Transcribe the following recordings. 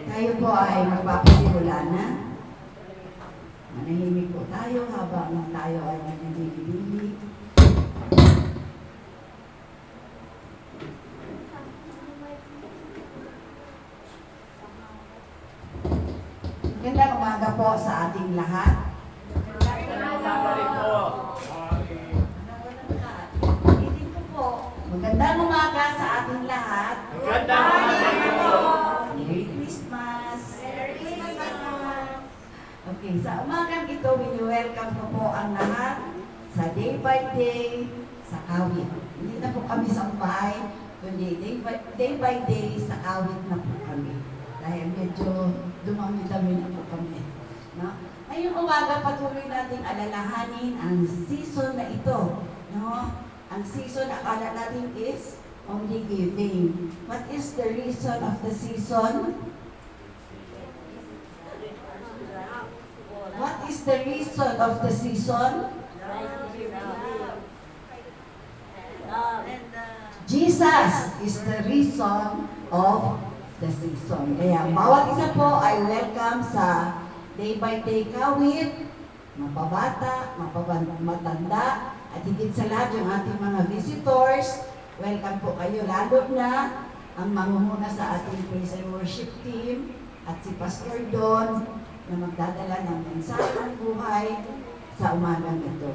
Tayo po ay magpapasimula na. Manahimik po tayo habang tayo ay nagbibili. Magandang umaga po sa ating lahat. Magandang umaga sa ating lahat. Magandang umaga po. Merry Christmas. Okay, sa umagang ito, welcome po ang lahat sa day by day sa Kawit. Hindi na po kami sa bahay, kundi day by day sa Kawit na po kami. Dahil medyo dumami-dami na po kami. No? Ngayong umaga, patuloy natin alalahanin ang season na ito. No? Ang season, akala natin is only giving. What is the reason of the season? What is the reason of the season? Jesus is the reason of the season. Kaya bawat isa po ay welcome sa day by day Kawit, mapabata, matanda, at higit sa lahat yung ating mga visitors. Welcome po kayo, lalo na ang mangunguna sa ating praise and worship team at si Pastor Don na magdadala ng mensahe ng buhay sa umagang ito.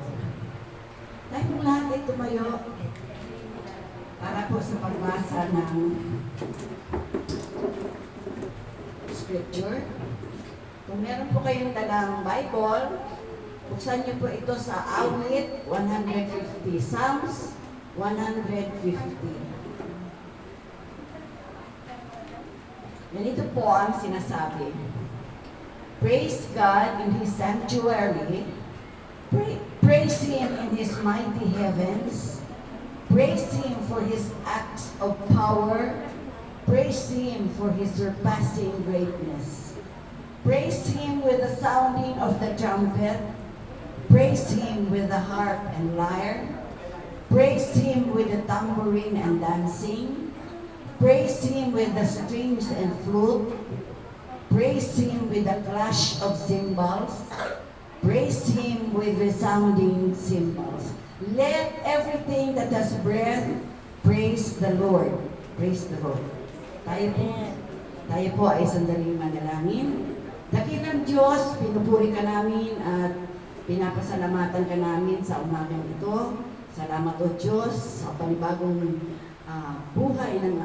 Tayo po lahat ay tumayo para po sa pagbasa ng scripture. Kung meron po kayong dalang Bible, buksan niyo po ito sa Awit 150, Psalms 150. Ganito po ang sinasabi. Praise God in His sanctuary. Praise Him in His mighty heavens. Praise Him for His acts of power. Praise Him for His surpassing greatness. Praise Him with the sounding of the trumpet. Praise Him with the harp and lyre. Praise Him with the tambourine and dancing. Praise Him with the strings and flute. Praise Him with the clash of cymbals. Praise Him with resounding cymbals. Let everything that has breath praise the Lord. Praise the Lord. Tayo po ay sandaling manalangin. Dakilang Diyos, pinupuri ka namin at pinapasalamatan ka namin sa umagang ito. Salamat o Diyos sa panibagong buhay ng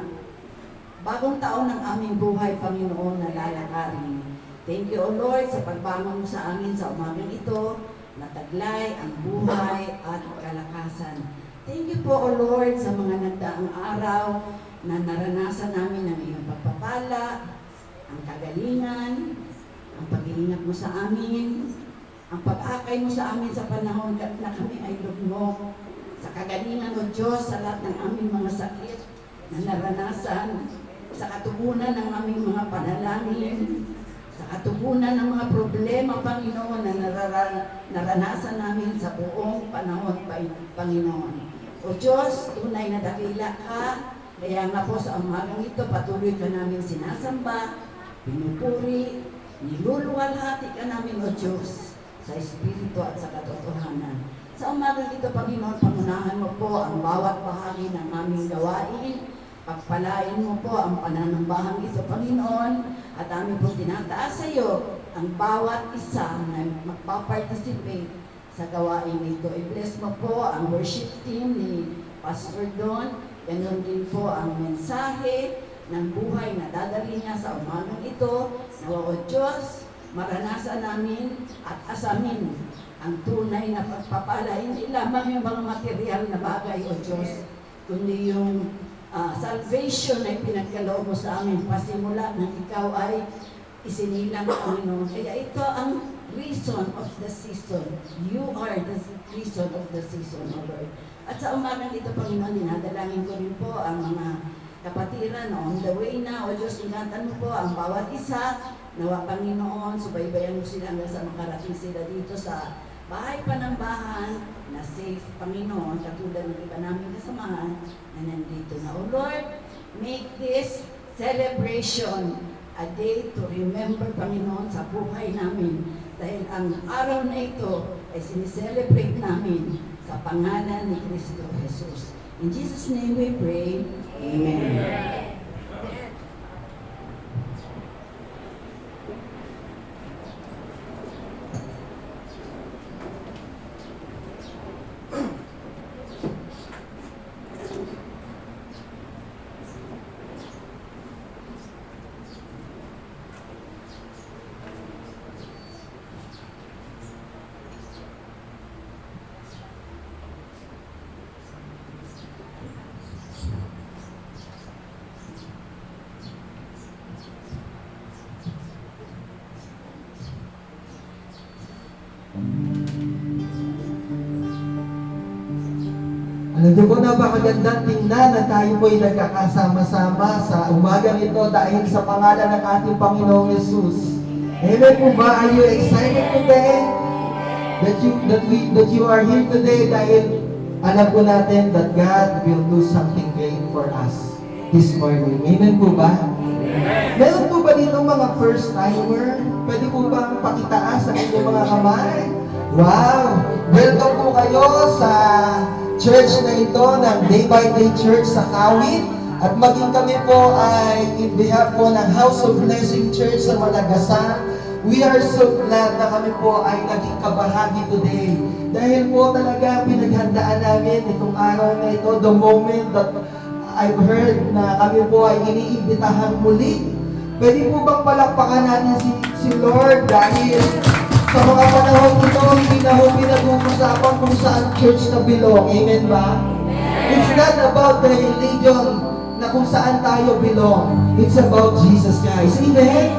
bagong taon ng aming buhay, Panginoon, na lalakarin. Thank you, O Lord, sa pagbangon mo sa amin sa umagang ito, na taglay ang buhay at kalakasan. Thank you po, O Lord, sa mga nagdaang araw na naranasan namin ang iyong pagpapala, ang kagalingan, ang pag-iingat mo sa amin, ang pag-akay mo sa amin sa panahon na kami ay lugmok, sa kagalingan, O Diyos, sa lahat ng aming mga sakit na naranasan, sa katugunan ng aming mga panalangin, sa katugunan ng mga problema, Panginoon, na naranasan namin sa buong panahon, Panginoon. O Diyos, tunay na dakila ka, kaya nga po sa umagang ito, patuloy ka namin sinasamba, pinupuri, niluluwalhati ka namin, O Diyos, sa Espiritu at sa katotohanan. Sa umagang ito, Panginoon, pangunahan mo po ang bawat bahagi ng aming gawain. Pagpalain mo po ang pananambahang ito, Panginoon, at aming po tinataas sa iyo ang bawat isa na magpaparticipate sa gawain ito. I-bless mo po ang worship team ni Pastor Don. Ganon din po ang mensahe ng buhay na dadali niya sa umagang ito. Nawa o Diyos, maranasan namin at asamin ang tunay na pagpapala. Hindi lamang yung mga material na bagay o Diyos, kundi yung salvation ay pinagkaloob mo sa amin pasimula nang ikaw ay isinilang, Panginoon. Kaya ito ang reason of the season. You are the reason of the season, O Lord. At sa umagang ito, Panginoon, dinadalangin ko rin po ang mga kapatiran on the way na. O Diyos, ingatan mo po ang bawat isa. Nawa, Panginoon, subaybayan mo sila hanggang sa makarating sila dito sa bahay panambahan na safe, Panginoon, katulad ng iba namin kasamahan na nandito na. O Lord, make this celebration, a day to remember, Panginoon, sa buhay namin. Dahil ang araw na ito ay sineselebrate namin sa pangalan ni Kristo Jesus. In Jesus' name we pray. Amen. Alam niyo po, napakagandang tingnan na tayo po ay nagkakasama-sama sa umagang ito dahil sa pangalan ng ating Panginoong Yesus. Amen po ba? Are you excited today? That you are here today dahil alam po natin that God will do something great for us this morning. Amen po ba? Meron po ba dito mga first timer? Pwede po bang pakitaas ang inyong mga kamay? Wow! Welcome po kayo sa church na ito ng Day by Day Church sa Kawit. At maging kami po ay in behalf po ng House of Blessing Church sa Malagasan. We are so glad na kami po ay naging kabahagi today. Dahil po talaga pinaghandaan namin itong araw na ito, the moment that I've heard na kami po ay iniimbitahan muli. Pwede po bang palakpakan natin si Lord dahil sa mga panahon ito, hindi na ho pinag-uusapan kung saan church na belong. Amen ba? It's not about the religion na kung saan tayo belong. It's about Jesus Christ. Amen?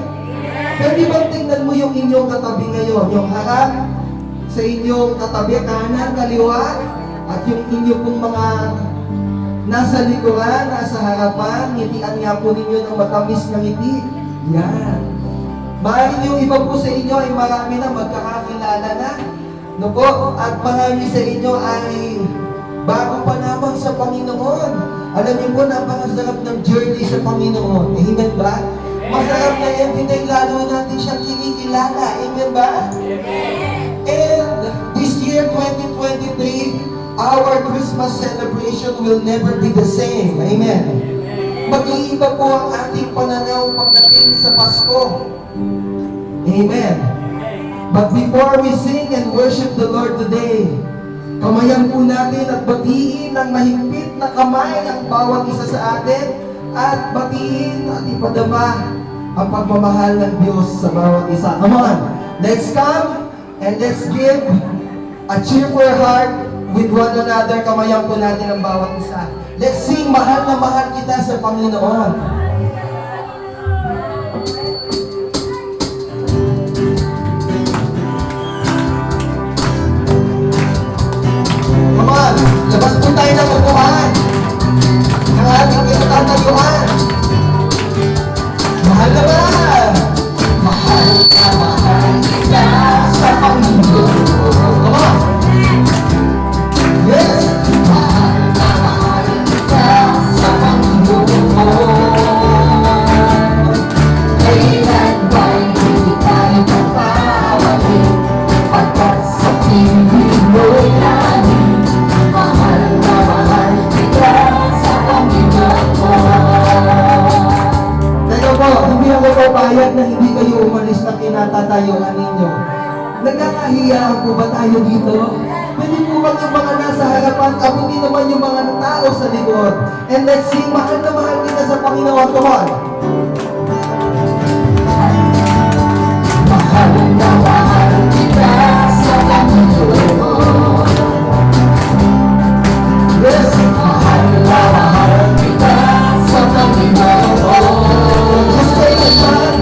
Pwede bang tingnan mo yung inyong katabi ngayon? Yung harap sa inyong katabi, kanan, kaliwa, at yung inyong pong mga nasa likuran, nasa harapan, ngitian nga po ninyo ng matamis na ngiti. Yan. Maaaring yung iba po sa inyo ay marami na magkakakilala na. No po? At marami sa inyo ay bago pa lamang sa Panginoon. Alam niyo po, napakasarap ng journey sa Panginoon. Amen ba? Masarap na every day, lalo natin siyang kinikilala. Amen ba? And this year, 2023, our Christmas celebration will never be the same. Amen. Mag-iiba po ang ating pananaw pagdating sa Pasko. Amen. But before we sing and worship the Lord today, kamayan po natin at batiin ng mahigpit na kamay ang bawat isa sa atin at batiin at ipadama ang pagmamahal ng Diyos sa bawat isa. Come on, let's come and let's give a cheerful heart with one another. Kamayan po natin ang bawat isa. Let's sing, mahal na mahal kita sa Panginoon. Come on, labas po tayo ng upuan. Ang ating kinatatayuan. Mahal na mahal. Mahal na mahal kita sa Panginoon. Come on. Yes. Mahal na mahal kita sa Panginoon. Kailan ba'y hindi tayo magpapawalin? Pagkat sa piling mo'y namin. Mahal na mahal kita sa Panginoon. Pero po, hindi ako papayag na hindi kayo umalis na kinatatayuan ninyo. Nagkakahiyaan po ba tayo dito? Pwede po ba yung mga nasa harapan, abuti naman yung mga tao sa likod. And let's sing, mahal na mahal kita sa Panginoon. Come on. Mahal na mahal kita sa Panginoon. Yes, mahal na mahal kita sa Panginoon. Just kailan man,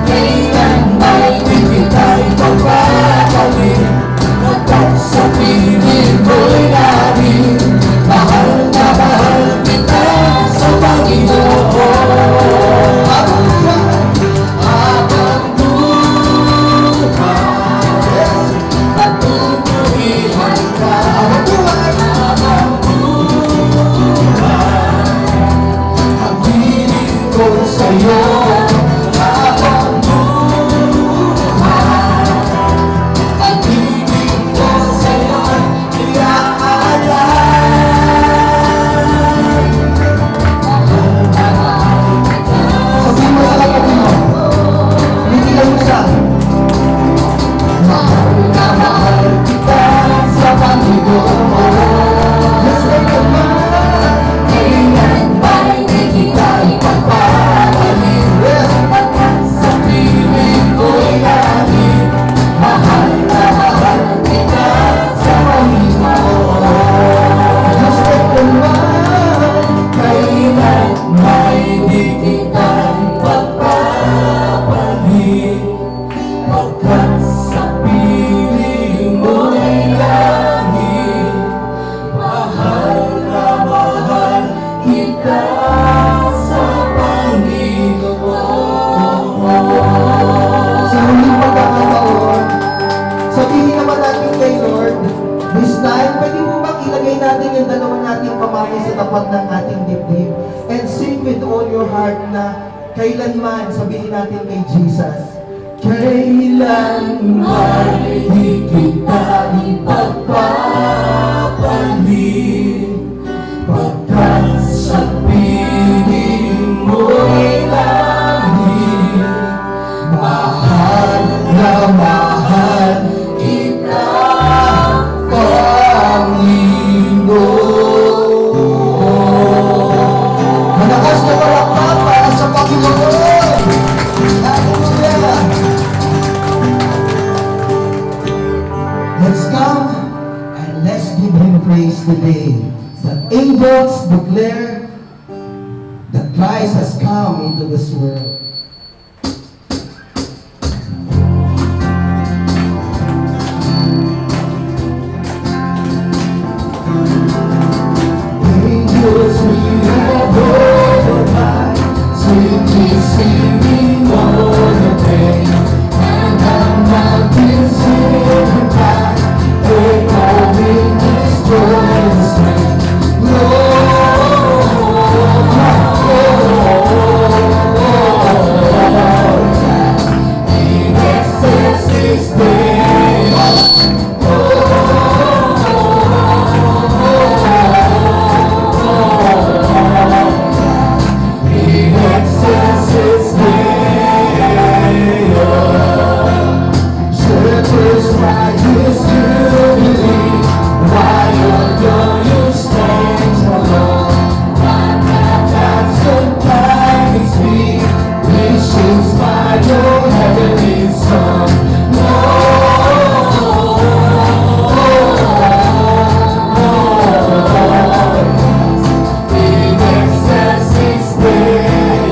kailan may hindi tayo magpapawin. Hanggang sa piling mo'y namin. Mahal na mahal kita sa Panginoon. Ilagay natin yung dalawa nating kamay sa tapat ng ating dibdib. And sing with all your heart na kailanman, sabihin natin kay Jesus, kailanman di kita ipagpapalit, pagkat sa piling mo'y langit, mahal na mahal kita, Panginoon. Malakas na palakpak para sa Panginoon. Hallelujah. Let's come and let's give Him praise today. The angels declare that Christ has come into this world. Angels we adore the high, sweetly singing all the day, and the mountains in high, echoing His joyous name. He blesses His name. He blesses His name. Shepherds fly His jubilee, while you stand alone. One that's sometimes His feet, nations by your heavenly song. He blesses His name.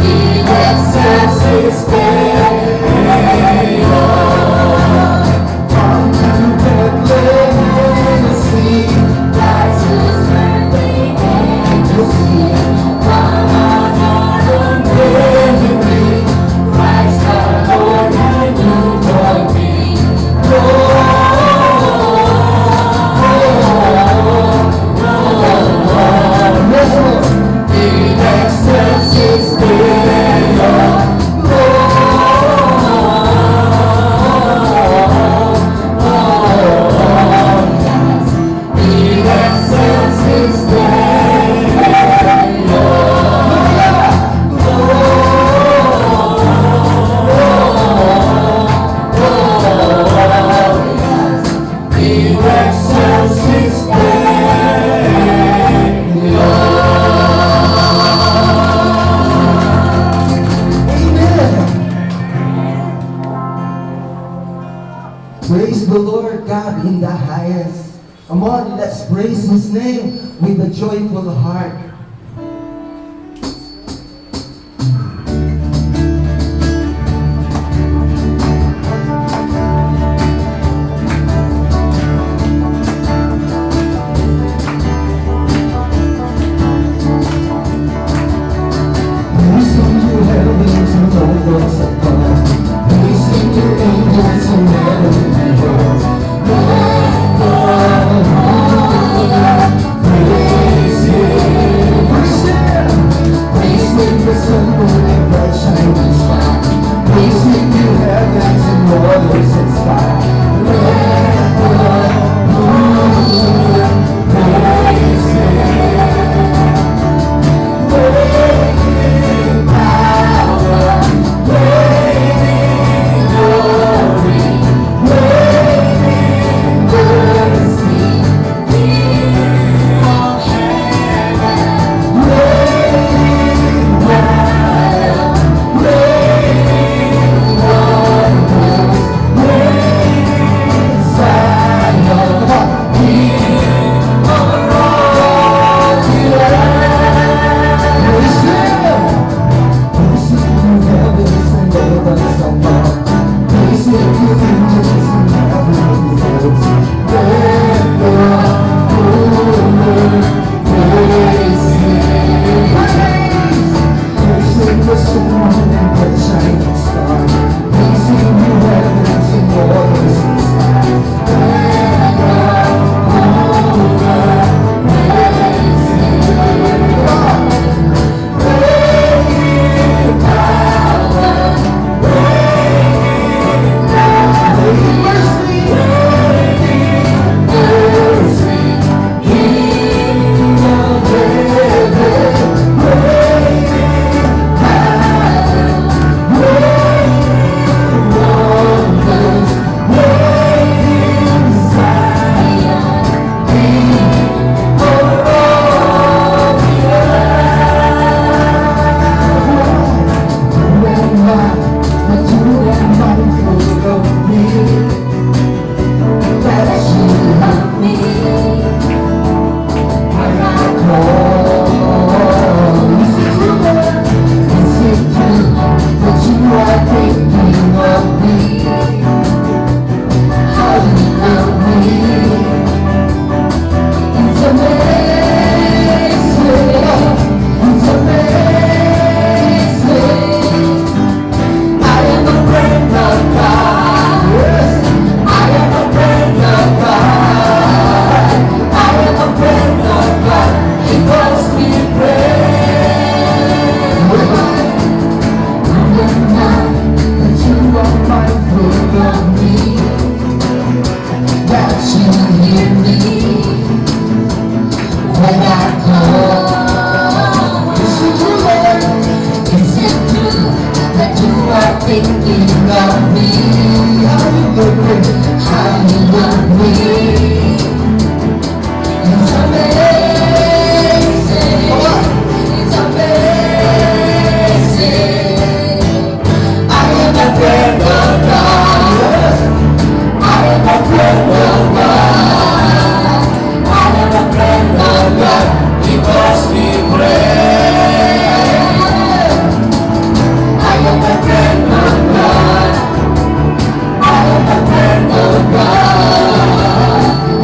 He blesses His name. Come to Bethlehem to see Christ whose birth we came to see. Come on unbendingly, Christ our Lord and newborn King. He blesses His name. He blesses His name. He blesses His name. Amen. Praise the Lord God in the highest. Come on, let's praise His name with a joyful heart. Praising you, heavens and lords above. Praising you, angels and heavenly hosts. Praise Him, praise Him. Praise Him, the sun, moon, and bright shining star. Praise Him, you heavens and waters and sky. Praise Him. Reigning power, reigning glory, reigning mercy, King of heaven, reigning power, reigning wonders, reigning Zion, King over all the earth. Praise Him! Praise Him, you heavens and earth above. Praise Him, you angels and heavenly hosts. Let the ruler praise Him. Praise Him, the sun and the shine. that you are mindful of me, that you love me when I call. Is it true that you are thinking of me? How you love me? It's amazing. It's amazing. I am a friend of God. Yes. I am a friend of God. I am a friend of God. Because we pray. I am not that you are mindful of me, that you hear me when I call. Is it true, Lord? Is it true that you are thinking of me? How you love me? How you love me? It's amazing. It's amazing. I am a friend of God. I am a friend of God. I am a friend of God because we pray. I am a friend of God. I am a friend of God.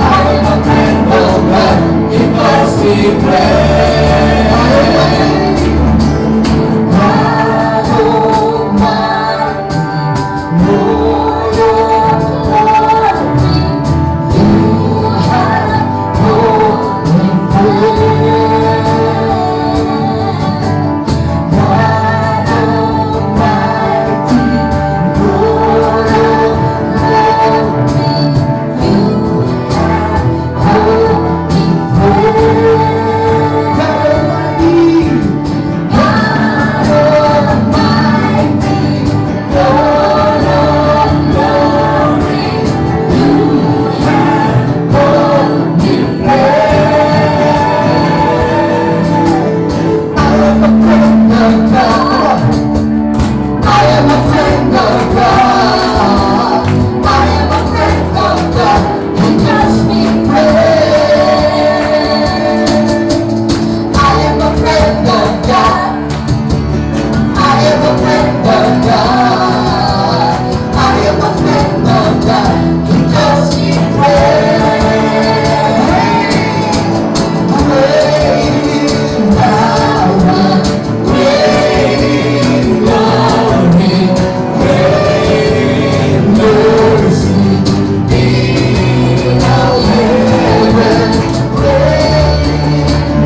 I am a friend of God because we pray. God Almighty, Lord of glory, you have holy faith. God Almighty, Lord of glory, you have holy faith. God Almighty, God Almighty, Lord of glory, you have holy faith. I am a friend of God. I am a friend of God. I am a friend of God because we pray. I am a friend of God. I am a friend of God. I am a friend of God because we pray. Rain power, rain glory, rain mercy, be our heaven, rain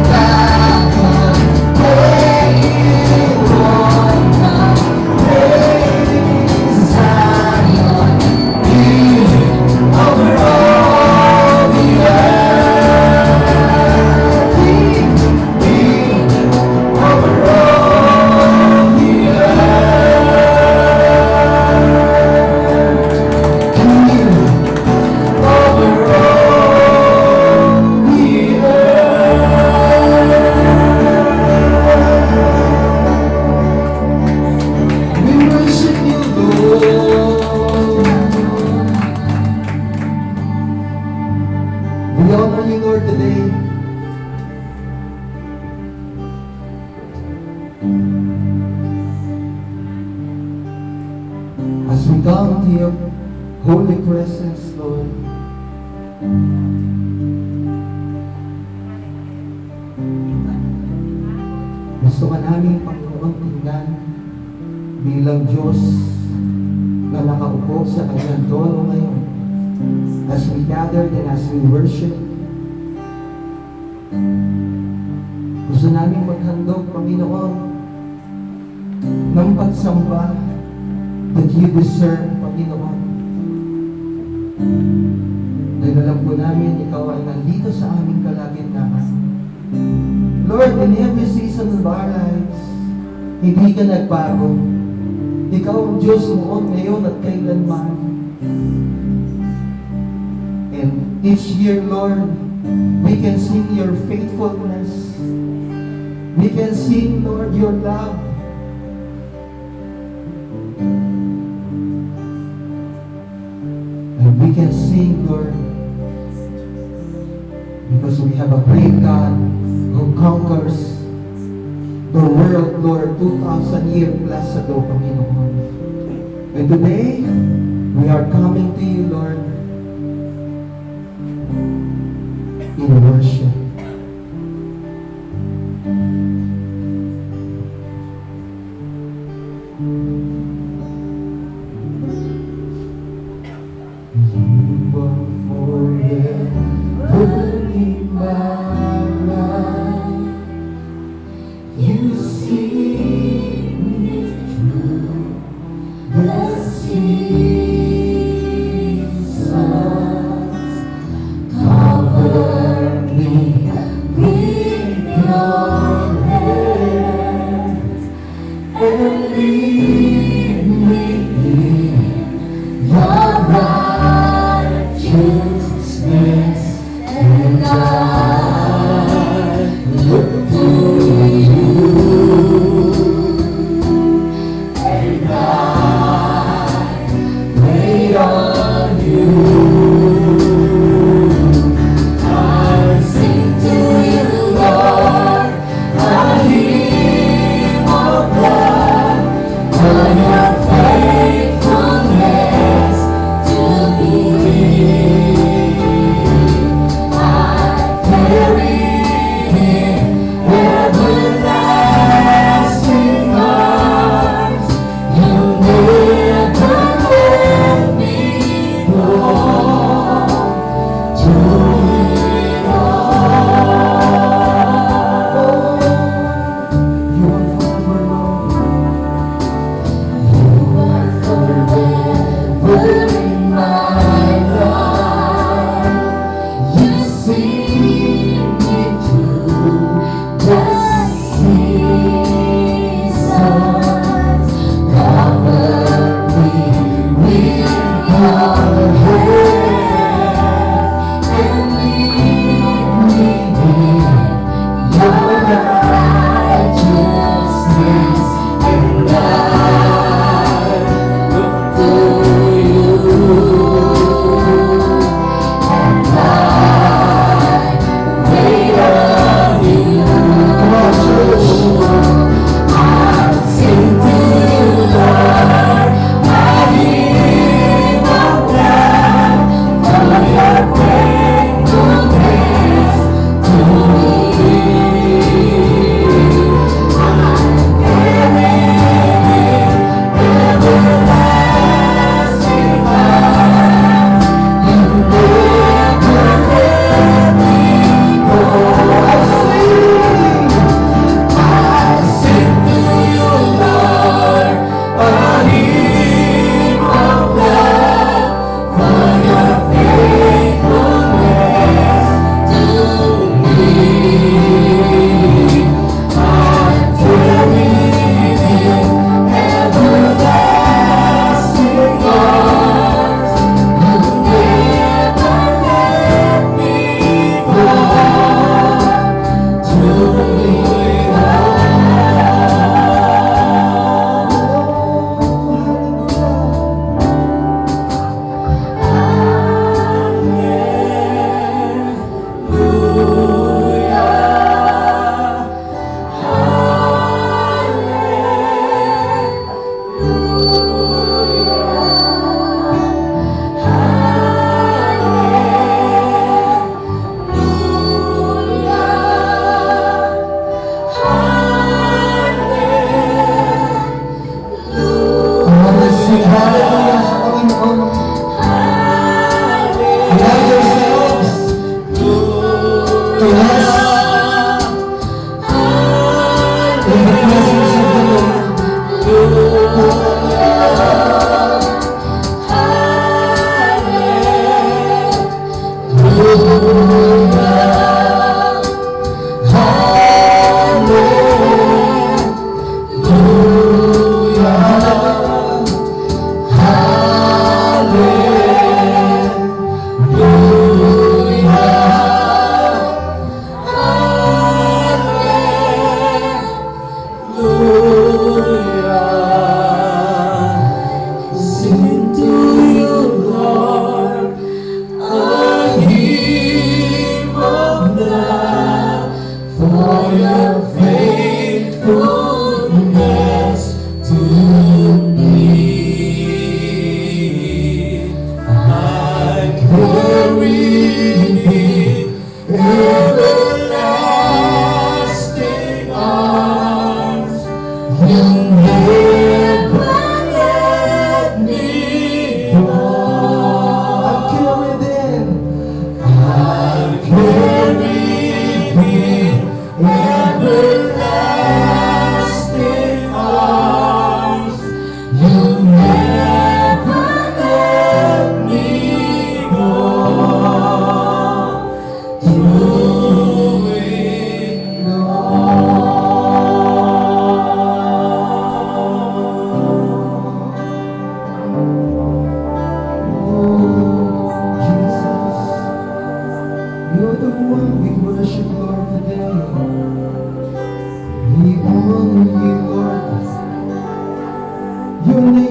power, rain wonder, rain Zion, be over all the earth, be over all the earth, be over all the earth. We worship you, Lord. We honor you, Lord, today. As we come to your holy presence, Lord, gusto ka namin, Panginoon, tingnan bilang Diyos na nakaupo sa kanyang trono ngayon. As we gather and as we worship, gusto namin maghandog, Panginoon, ng pagsamba that you deserve, Panginoon. Dahil alam po namin, ikaw ay nandito sa aming kalagitnaan. Lord, in every season of our lives, hindi ka nagbago. Ikaw ang Diyos noon, ngayon at kailanman. And each year, Lord, we can sing your faithfulness. We can sing, Lord, your love. can sing, Lord, because we have a great God who conquers the world, Lord, 2,000 years plus ago, Panginoon. And today, we are coming to you, Lord, in worship. You are forever in my life. You see me through the seasons.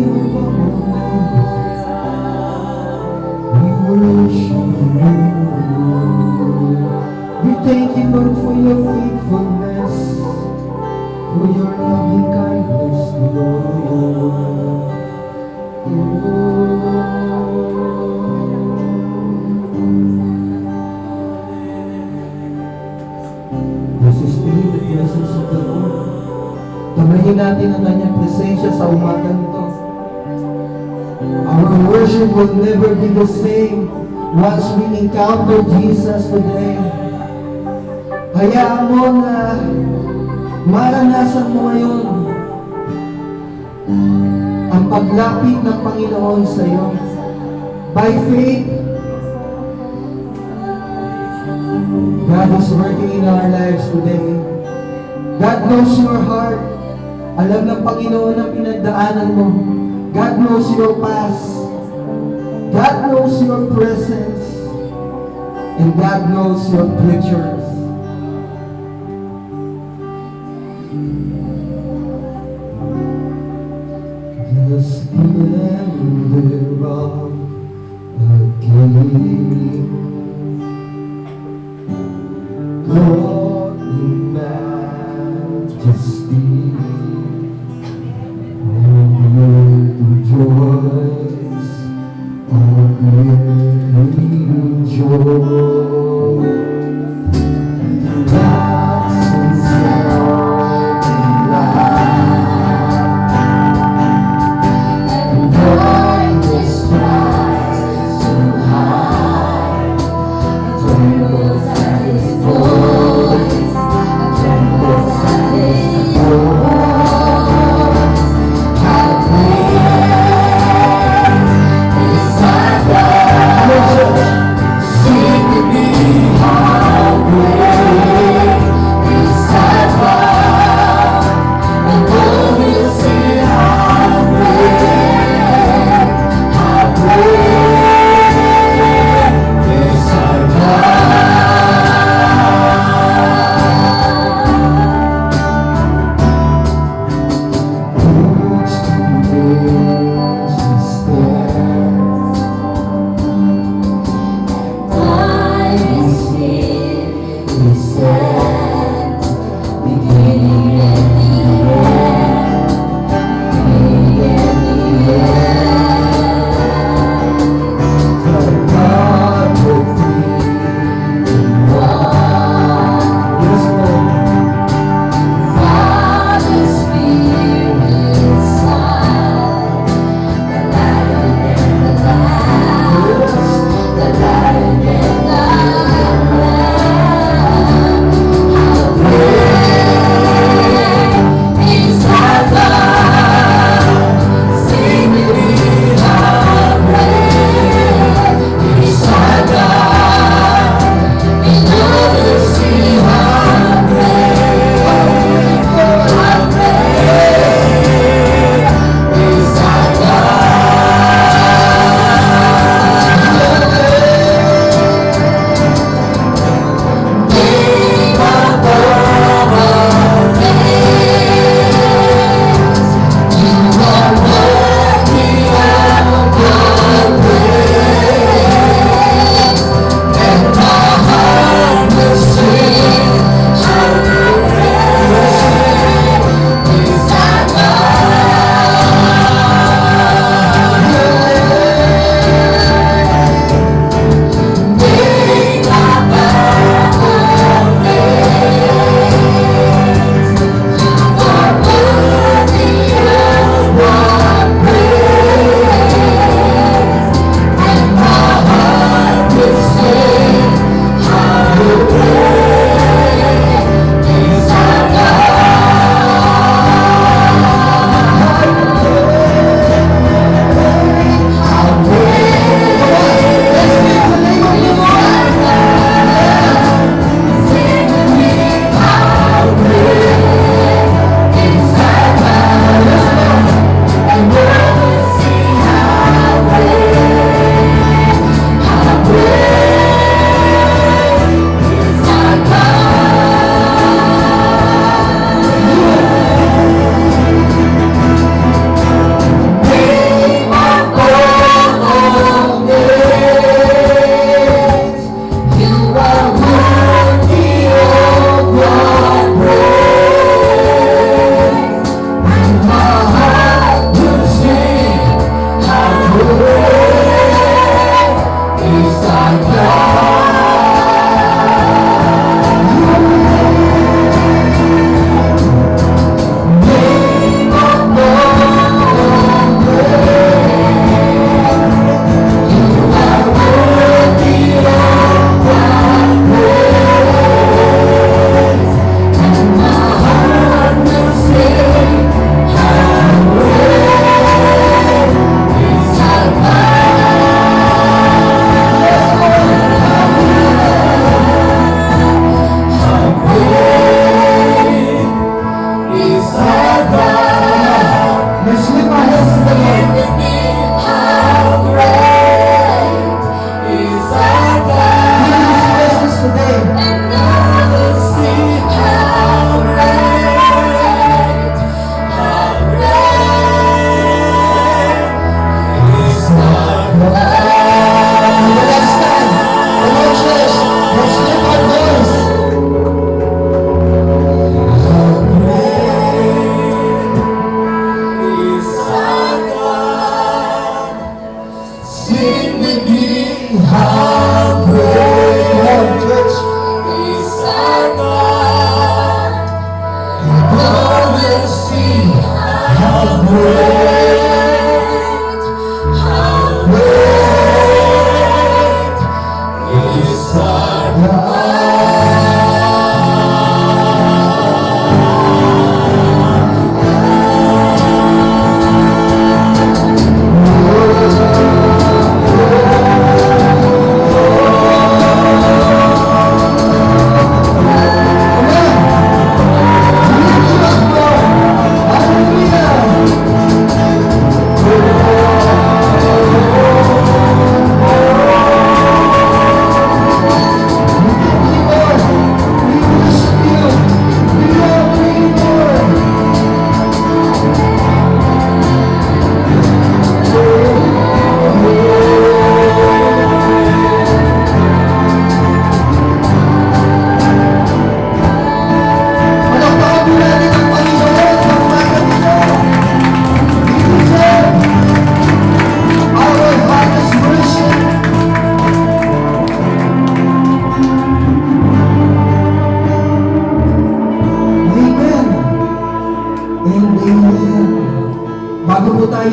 We worship you. We thank you, Lord, for your faithfulness, for your loving kindness, Lord. This is me, the presence of the Lord. Tamayin natin ang kanyang presensya sa umagang ito. Our worship will never be the same once we encounter Jesus today. Hayaan mo na maranasan mo ngayon ang paglapit ng Panginoon sa iyo. By faith, God is working in our lives today. God knows your heart. Alam ng Panginoon ang pinagdaanan mo. God knows your past. God knows your presence. And God knows your future. The splendor of the King, God in majesty, all earth rejoice, all earth rejoice. God's himself in light, and void is rise too high.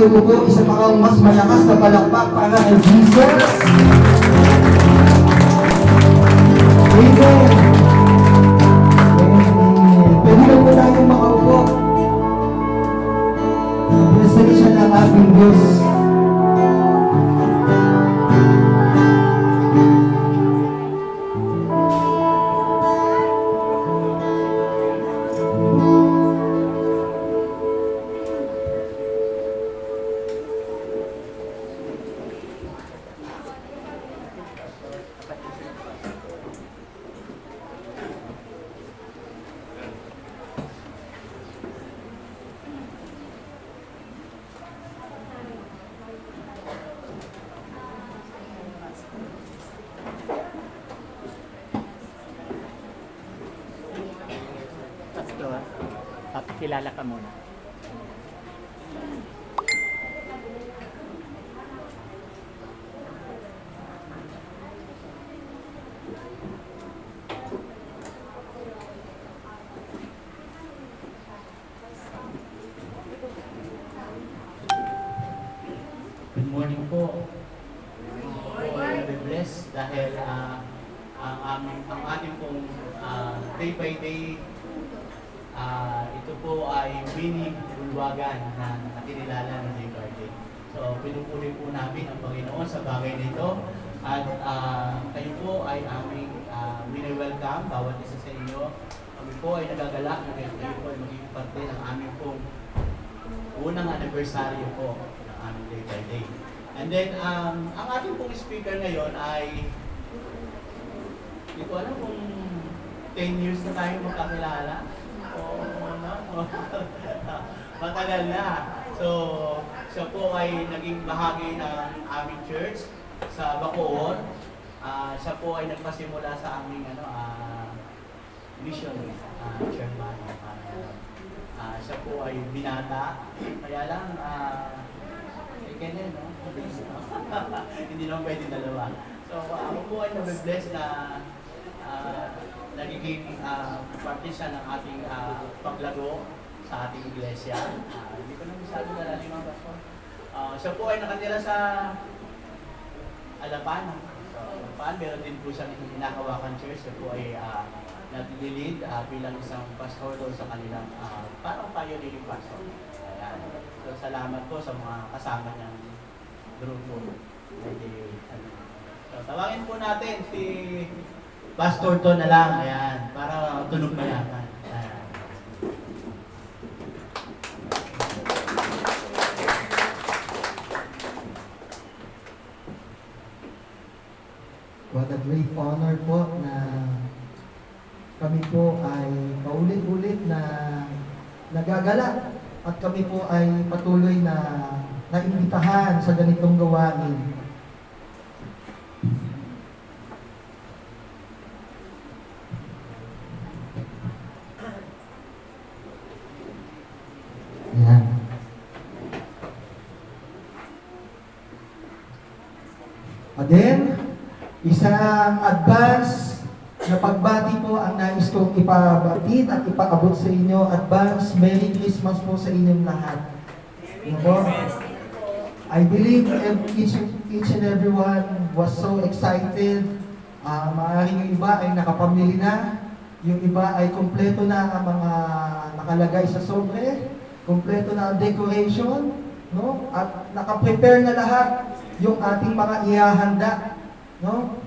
tayo upo, isa pa kang mas malakas na palakpak para kay Jesus. Amen. Amen. Pwede lang po tayong makaupo. Blessed siya ng ating Diyos. Pastor, pakilala ka muna. Good morning po. Po ay blessed dahil ang ating pong day by day ito po ay mini bulwagan na nakinilala ng day by day. So pinupuli po namin ang Panginoon sa bagay nito at kayo po ay aming welcome bawat isa sa inyo. Kami po ay nagagalak na kayo po ay magiging parte ng aming pong unang anniversary po ng aming day by day. And then, ang ating pong speaker ngayon ay, hindi ko alam kung 10 years na tayo magkakilala. Matagal na. So, siya po ay naging bahagi ng aming church sa Bacoor. Siya po ay nagpasimula sa aming mission chairman. Siya po ay binata. Kaya lang, ganyan, no? Hindi naman pwede dalawa. So, ako po ay nabibless na nagiging parte siya ng ating paglago sa ating iglesia. Hindi ko na masyado nalalim ang pastor. Siya po ay nakatira sa Alapan. So, Alapan, meron din po siyang hinakawakan church. Siya po ay nag-lead bilang isang pastor doon sa kanilang parang pioneering pastor. Ayan. So, salamat po sa mga kasama niyang grupo. So, tawagin po natin si Pastor to na lang. Ayan. Para tunog mayaman. Ayan. What a great honor po na kami po ay paulit-ulit na nagagalak at kami po ay patuloy na naimbitahan sa ganitong gawain. Yan. And then, isang advance na pagbati po ang nais kong ipabatid at ipaabot sa inyo. Advance Merry Christmas po sa inyong lahat. Ano po? I believe each and everyone was so excited. Maaaring yung iba ay nakapamili na. Yung iba ay kumpleto na ang mga nakalagay sa sobre. Kumpleto na ang decoration. No? At nakaprepare na lahat yung ating mga ihahanda. No?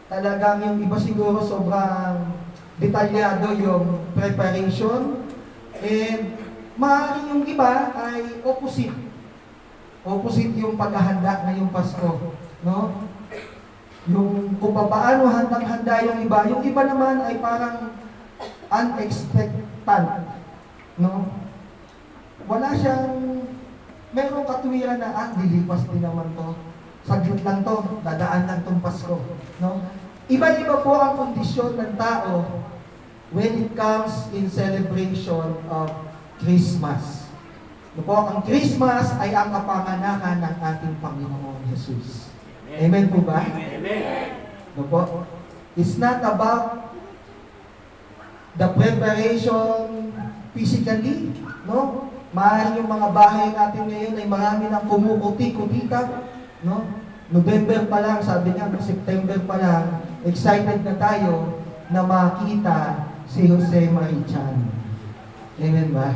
Talagang yung iba siguro sobrang detalyado yung preparation. And maaaring yung iba ay opposite. Opposite yung paghahanda ngayong Pasko. No? Yung kung paano handang-handa yung iba. Yung iba naman ay parang unexpected. No? Wala siyang, merong katuwiran na, dilipas din naman to. Saglit lang to, dadaan lang tong Pasko. No? Iba-iba po ang kondisyon ng tao when it comes in celebration of Christmas. No po, ang Christmas ay ang kapanganakan ng ating Panginoon Jesus. Amen po ba? Amen. No po? It's not about the preparation physically, no? Maaaring yung mga bahay natin ngayon ay marami ng kumukuti-kutita, no? November pa lang, sabi nga, September pa lang, excited na tayo na makita si Jose Marichan. Amen ba?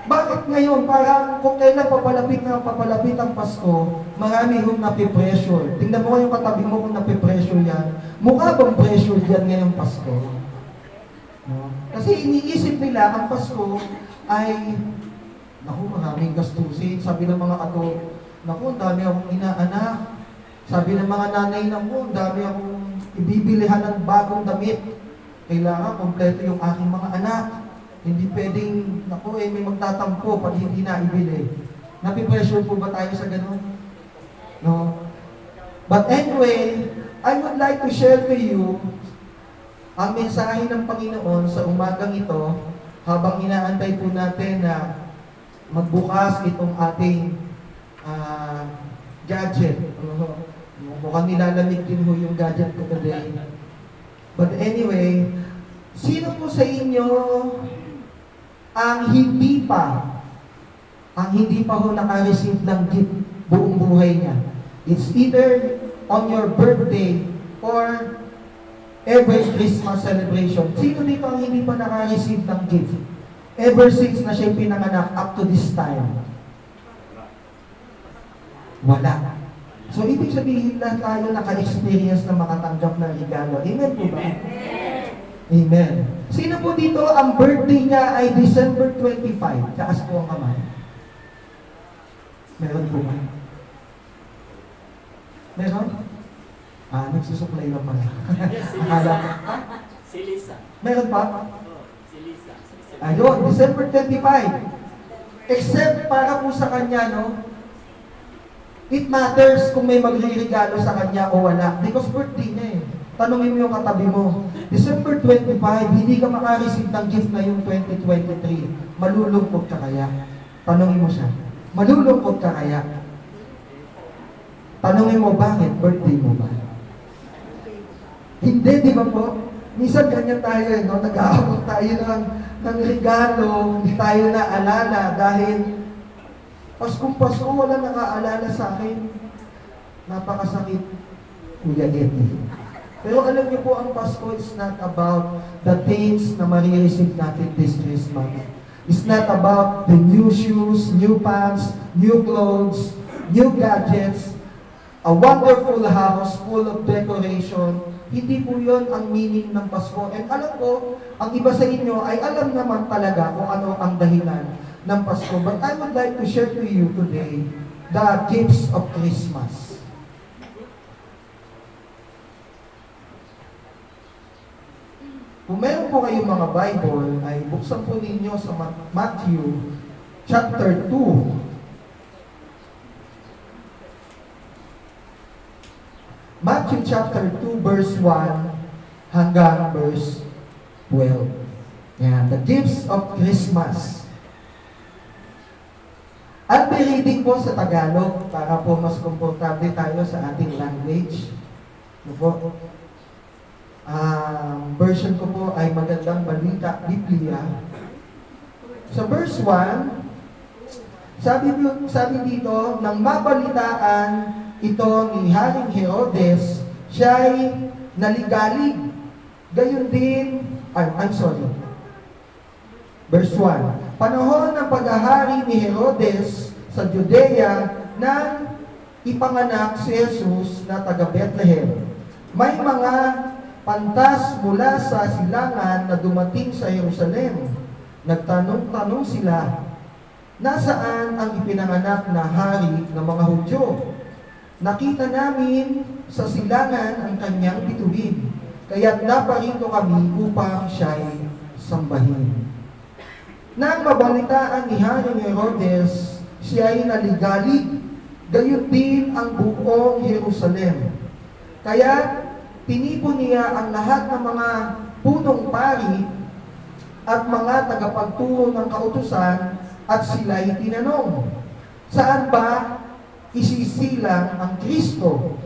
Bakit ngayon? Parang kung kailan papalapit ang Pasko, marami yung napipressure. Tingnan mo yung katabi mo kung napipressure yan. Mukha bang pressure yan ngayong Pasko? No? Kasi iniisip nila ang Pasko ay, naku, maraming gastusin. Sabi ng mga ato, naku, ang dami akong inaanak. Sabi ng mga nanay na mo, ang dami akong ibibilihan ng bagong damit. Kailangan kompleto yung aking mga anak. Hindi pwedeng, naku, may magtatampo pag hindi na ibili. Napipressure po ba tayo sa ganun? No? But anyway, I would like to share to you ang mensahe ng Panginoon sa umagang ito habang inaantay po natin na magbukas itong ating gadget. Mukhang nilalamig din ho yung gadget ko today. But anyway, sino po sa inyo ang hindi pa ho naka-receive ng gift buong buhay niya? It's either on your birthday or every Christmas celebration. Sino dito ang hindi pa naka-receive ng gift? Ever since na siya pinanganak up to this time? Wala. So, ibig sabihin na tayo naka-experience na makatanggap ng regalo. Amen po ba? Amen. Sino po dito ang birthday niya ay December 25? Taas po ang kamay. Meron po ba? Meron? Nagsusuklay lang pala. Akala ko. Si Lisa. Meron pa? Si Lisa. Ayun, December 25. Except para po sa kanya, no? It matters kung may magre-regalo sa kanya o wala. Because birthday niya eh. Tanungin mo yung katabi mo. December 25, hindi ka makareceive ng gift na yung 2023. Malulungkot ka kaya? Tanungin mo siya. Malulungkot ka kaya? Tanungin mo bakit? Birthday mo ba? Hindi, di ba po? Minsan ganyan tayo, no? Nag-aabot tayo ng regalo, hindi tayo naalala dahil Paskong Pasko, wala nakaalala sa akin. Napakasakit, Kuya Eddie. Pero alam niyo po, ang Pasko is not about the things na marireceive natin this Christmas. It's not about the new shoes, new pants, new clothes, new gadgets, a wonderful house full of decoration. Hindi po yun ang meaning ng Pasko. And alam ko, ang iba sa inyo ay alam naman talaga kung ano ang dahilan ng Pasko. But I would like to share to you today the gifts of Christmas. Kung meron po kayong mga Bible, ay buksan po ninyo sa Matthew chapter 2. Matthew chapter 2 verse 1 hanggang verse 12. Yan, the gifts of Christmas. I'll be reading po sa Tagalog para po mas komportable tayo sa ating language. Ano po? Version ko po ay Magandang Balita, Biblia. Sa verse 1, sabi dito, nang mabalitaan ito ni Haring Herodes, siya'y naligalig. Gayon din, Verse 1, panahon ng paghahari ni Herodes sa Judea nang ipanganak si Jesus na taga Bethlehem. May mga pantas mula sa silangan na dumating sa Jerusalem. Nagtanong-tanong sila, nasaan ang ipinanganak na hari ng mga Hudyo? Nakita namin sa silangan ang kanyang bituin, kaya't naparito kami upang siya'y sambahin. Nang mabalitaan ni Haring Herodes, siya'y naligalig, gayon din ang buong Jerusalem. Kaya tinipon niya ang lahat ng mga punong pari at mga tagapagturo ng kautusan at sila'y tinanong, saan ba isisilang ang Kristo?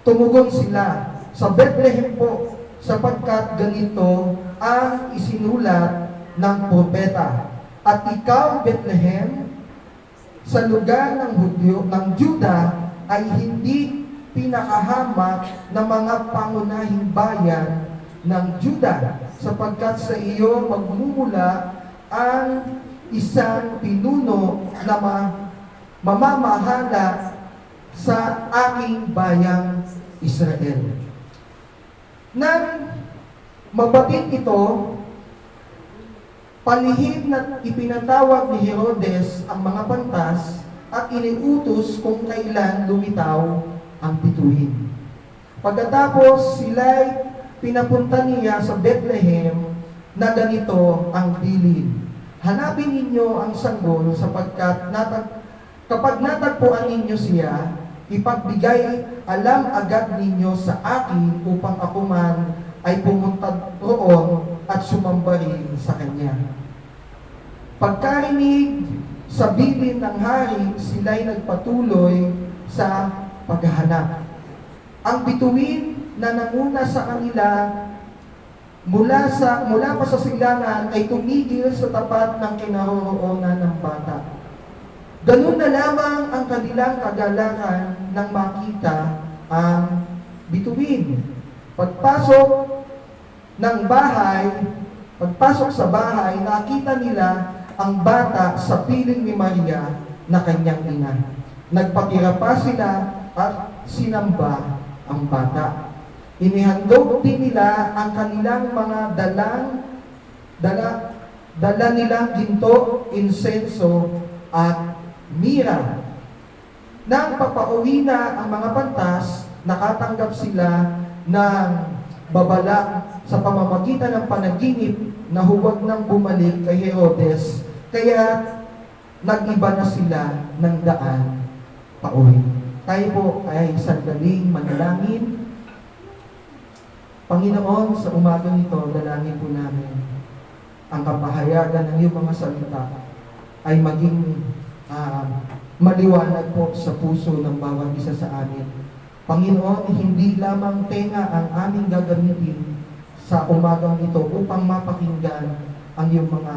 Tumugon sila, sa Bethlehem po, sapagkat ganito ang isinulat ng propeta. At ikaw, Bethlehem, sa lugar ng Juda, ay hindi pinakahamak ng mga pangunahing bayan ng Juda, sapagkat sa iyo magmumula ang isang pinuno na mamamahala sa aking bayang Israel. Nang mabatid ito, palihim na ipinatawag ni Herodes ang mga pantas at iniutos kung kailan lumitaw ang bituin. Pagkatapos sila'y pinapunta niya sa Bethlehem na ganito ang bilin. Hanapin ninyo ang sanggol sapagkat kapag natagpuan ninyo siya, ipagbigay alam agad ninyo sa akin upang ako man ay pumunta roon at sumamba rin sa kanya. Pagkarinig sa bilin ng hari, sila'y nagpatuloy sa paghahanap. Ang bituin na nanguna sa kanila mula pa sa silangan ay tumigil sa tapat ng kinaroroonan ng bata. Ganun na lamang ang kanilang kagalakan nang makita ang bituin. Pagpasok sa bahay, nakita nila ang bata sa piling ni Maria na kanyang ina. Nagpatira pa sila at sinamba ang bata. Inihandog din nila ang kanilang mga dala nilang ginto, insenso, at mira. Nang papauwi na ang mga pantas, nakatanggap sila ng babala sa pamamagitan ng panaginip na huwag nang bumalik kay Herodes, kaya nag-iba na sila ng daan pauwi. Tayo po ay sandaling manalangin. Panginoon, sa umaga nito, dalangin po namin ang kapahayagan ng iyong mga salita ay maging maliwanag po sa puso ng bawat isa sa amin. Panginoon, hindi lamang tenga ang aming gagamitin sa umagang ito upang mapakinggan ang iyong mga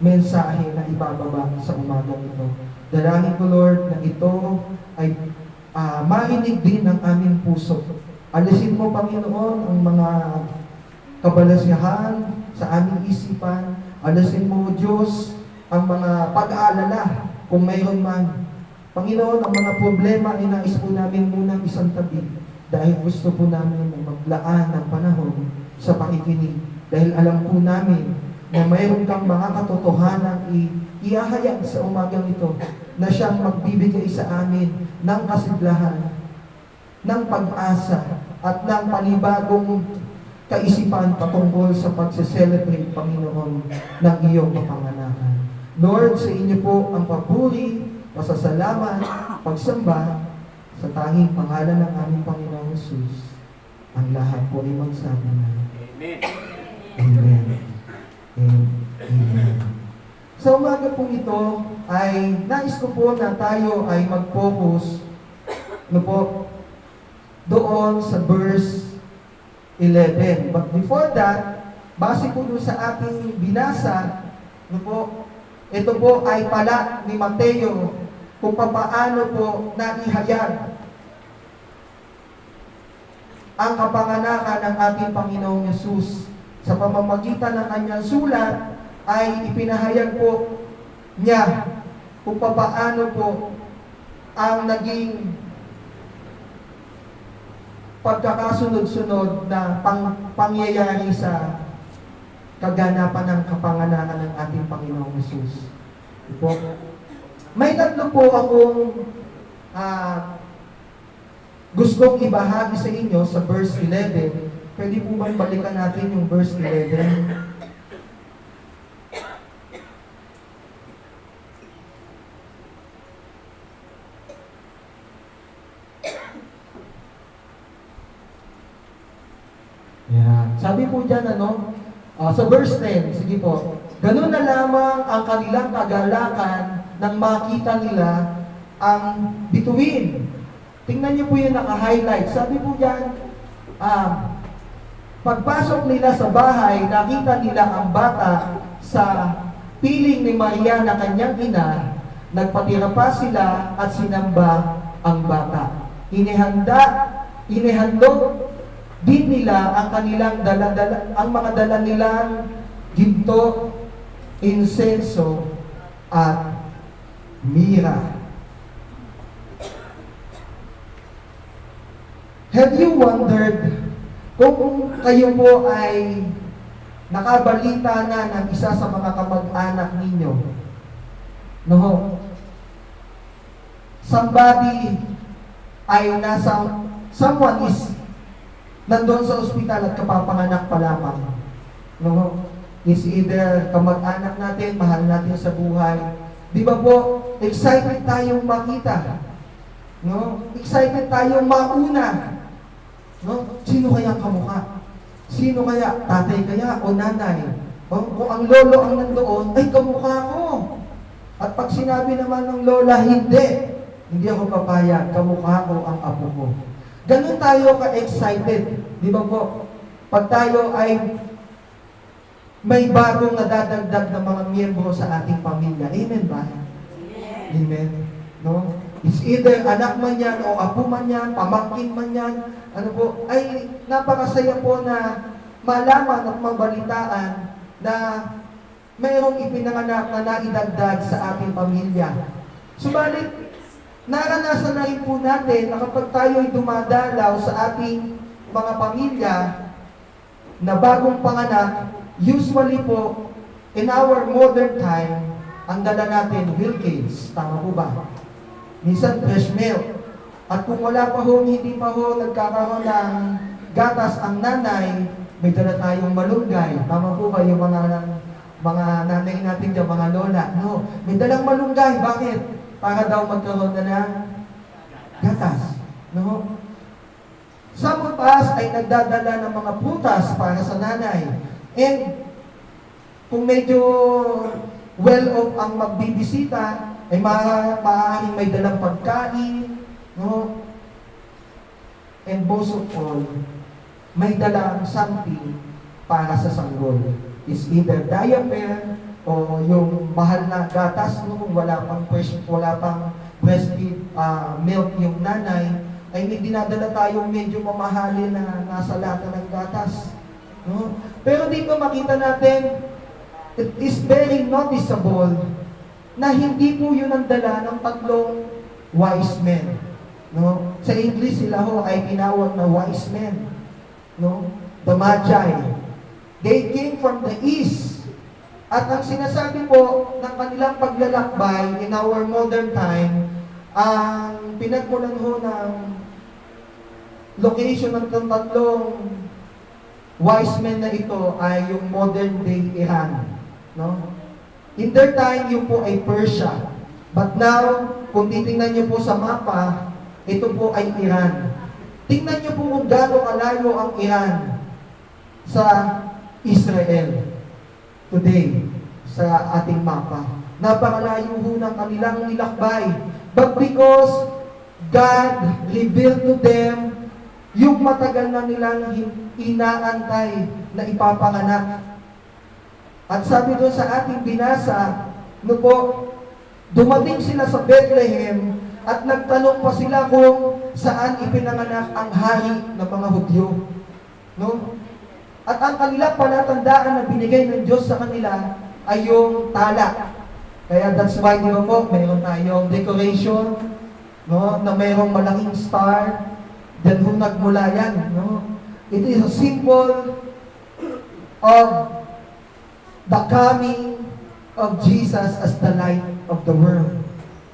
mensahe na ibababa sa umagang ito. Dalangin ko, Lord, na ito ay marinig din ng aming puso. Alisin mo, Panginoon, ang mga kabalasyahan sa aming isipan. Alisin mo, Diyos, ang mga pag-aalala kung mayroon man. Panginoon, ang mga problema ay nais po namin munang isang tabi dahil gusto po namin maglaan ng panahon sa pakikinig. Dahil alam po namin na mayroon kang mga katotohanan iahayag sa umagang ito na siyang magbibigay sa amin ng kasiglahan, ng pag-asa, at ng panibagong kaisipan patungkol sa pagse-celebrate, Panginoon, ng iyong kapanganakan. Lord, sa inyo po ang papuri, pasasalamat, pagsamba sa tanging pangalan ng aming Panginoong Jesus. Ang lahat po ay magsabi na Amen. Amen. Amen. Sa umaga pong ito ay nais ko po na tayo ay mag-focus doon sa verse 11. But before that, base po doon sa ating binasa, ito po ay pala ni Mateo kung paano po naihayag ang kapanganakan ng ating Panginoong Yesus. Sa pamamagitan ng kanyang sulat ay ipinahayag po niya kung paano po ang naging pagkakasunod-sunod na pangyayari sa kaganapan ng kapanganakan ng ating Panginoong Yesus. May tatlo po akong gustong ibahagi sa inyo sa verse 11. Pwede po bang balikan natin yung verse 11? Yeah. Sabi po dyan, sa verse 10, sige po, ganun na lamang ang kanilang kagalakan nang makita nila ang bituin. Tingnan niyo po yung naka-highlight. Sabi po dyan, pagpasok nila sa bahay, nakita nila ang bata sa piling ni Maria na kanyang ina, nagpatira pa sila at sinamba ang bata. Inihandog din nila ang kanilang ang mga dala nilang ginto, insenso, at mira. Have you wondered kung kayo po ay nakabalita na ng isa sa mga kamag-anak ninyo? No? Somebody ay someone is nandoon sa ospital at kapapanganak pa lamang. No? Is either kamag-anak natin, mahal natin sa buhay. Di ba po, excited tayong makita. No? Excited tayong mauna. No? Sino kaya ang kamukha? Sino kaya? Tatay kaya o nanay? Kung ang lolo ang nandoon, ay kamukha ko. At pag sinabi naman ng lola, hindi ako papayag, kamukha ko ang apo ko. Ganun tayo ka-excited. Di ba po? Pag tayo ay may bagong nadadagdag na mga miyembro sa ating pamilya. Amen ba? Amen. No? It's either anak man yan, o apo man yan, pamangkin man yan, ay napakasaya po na malaman at mabalitaan na mayroong ipinanganak na naidagdag sa ating pamilya. Subalit, naranasan na rin po natin na kapag tayo'y dumadalaw sa ating mga pamilya na bagong panganak, usually po, in our modern time, ang dala natin, milk cakes. Tama po ba? Minsan, fresh milk. At kung wala pa ho, hindi pa ho nagkakaroon ng gatas ang nanay, may dala tayong malunggay. Tama po ba yung mga nanay natin dyan, mga lola? No, may dalang malunggay. Bakit? Para daw magkaroon na ng gatas. No? Some of us ay nagdadala ng mga prutas para sa nanay. And kung medyo well-off ang magbibisita, ay maaaring may dalang pagkain, no? And most of all, may dalang something para sa sanggol. Is either diaper o yung mahal na gatas, no? Kung wala pang breastfeed milk yung nanay, ay may dinadala tayong medyo mamahalin na nasa lata ng gatas. No? Pero dito makita natin, it is very noticeable na hindi po yun ang dala ng tatlong wise men. No? Sa English, sila ho ay tinawag na wise men. No? The Magi. They came from the east. At ang sinasabi po ng kanilang paglalakbay in our modern time, ang pinagmulan ho ng location ng tatlong wise men na ito ay yung modern day Iran. No? In their time, yung po ay Persia. But now, kung titingnan nyo po sa mapa, ito po ay Iran. Tingnan nyo po kung gaano kalayo ang Iran sa Israel today sa ating mapa. Napakalayo ho ng kanilang nilakbay. But because God revealed to them yung matagal na nilang inaantay na ipapanganak. At sabi doon sa ating binasa, no po, dumating sila sa Bethlehem at nagtanong pa sila kung saan ipinanganak ang hari ng mga Hudyo. No? At ang kanilang palatandaan na binigay ng Diyos sa kanila ay yung tala. Kaya that's why, di ba po, mayroon tayong decoration, no, na mayroong malaking star. Diyan ho nagmula yan. No? It is a symbol of the coming of Jesus as the light of the world.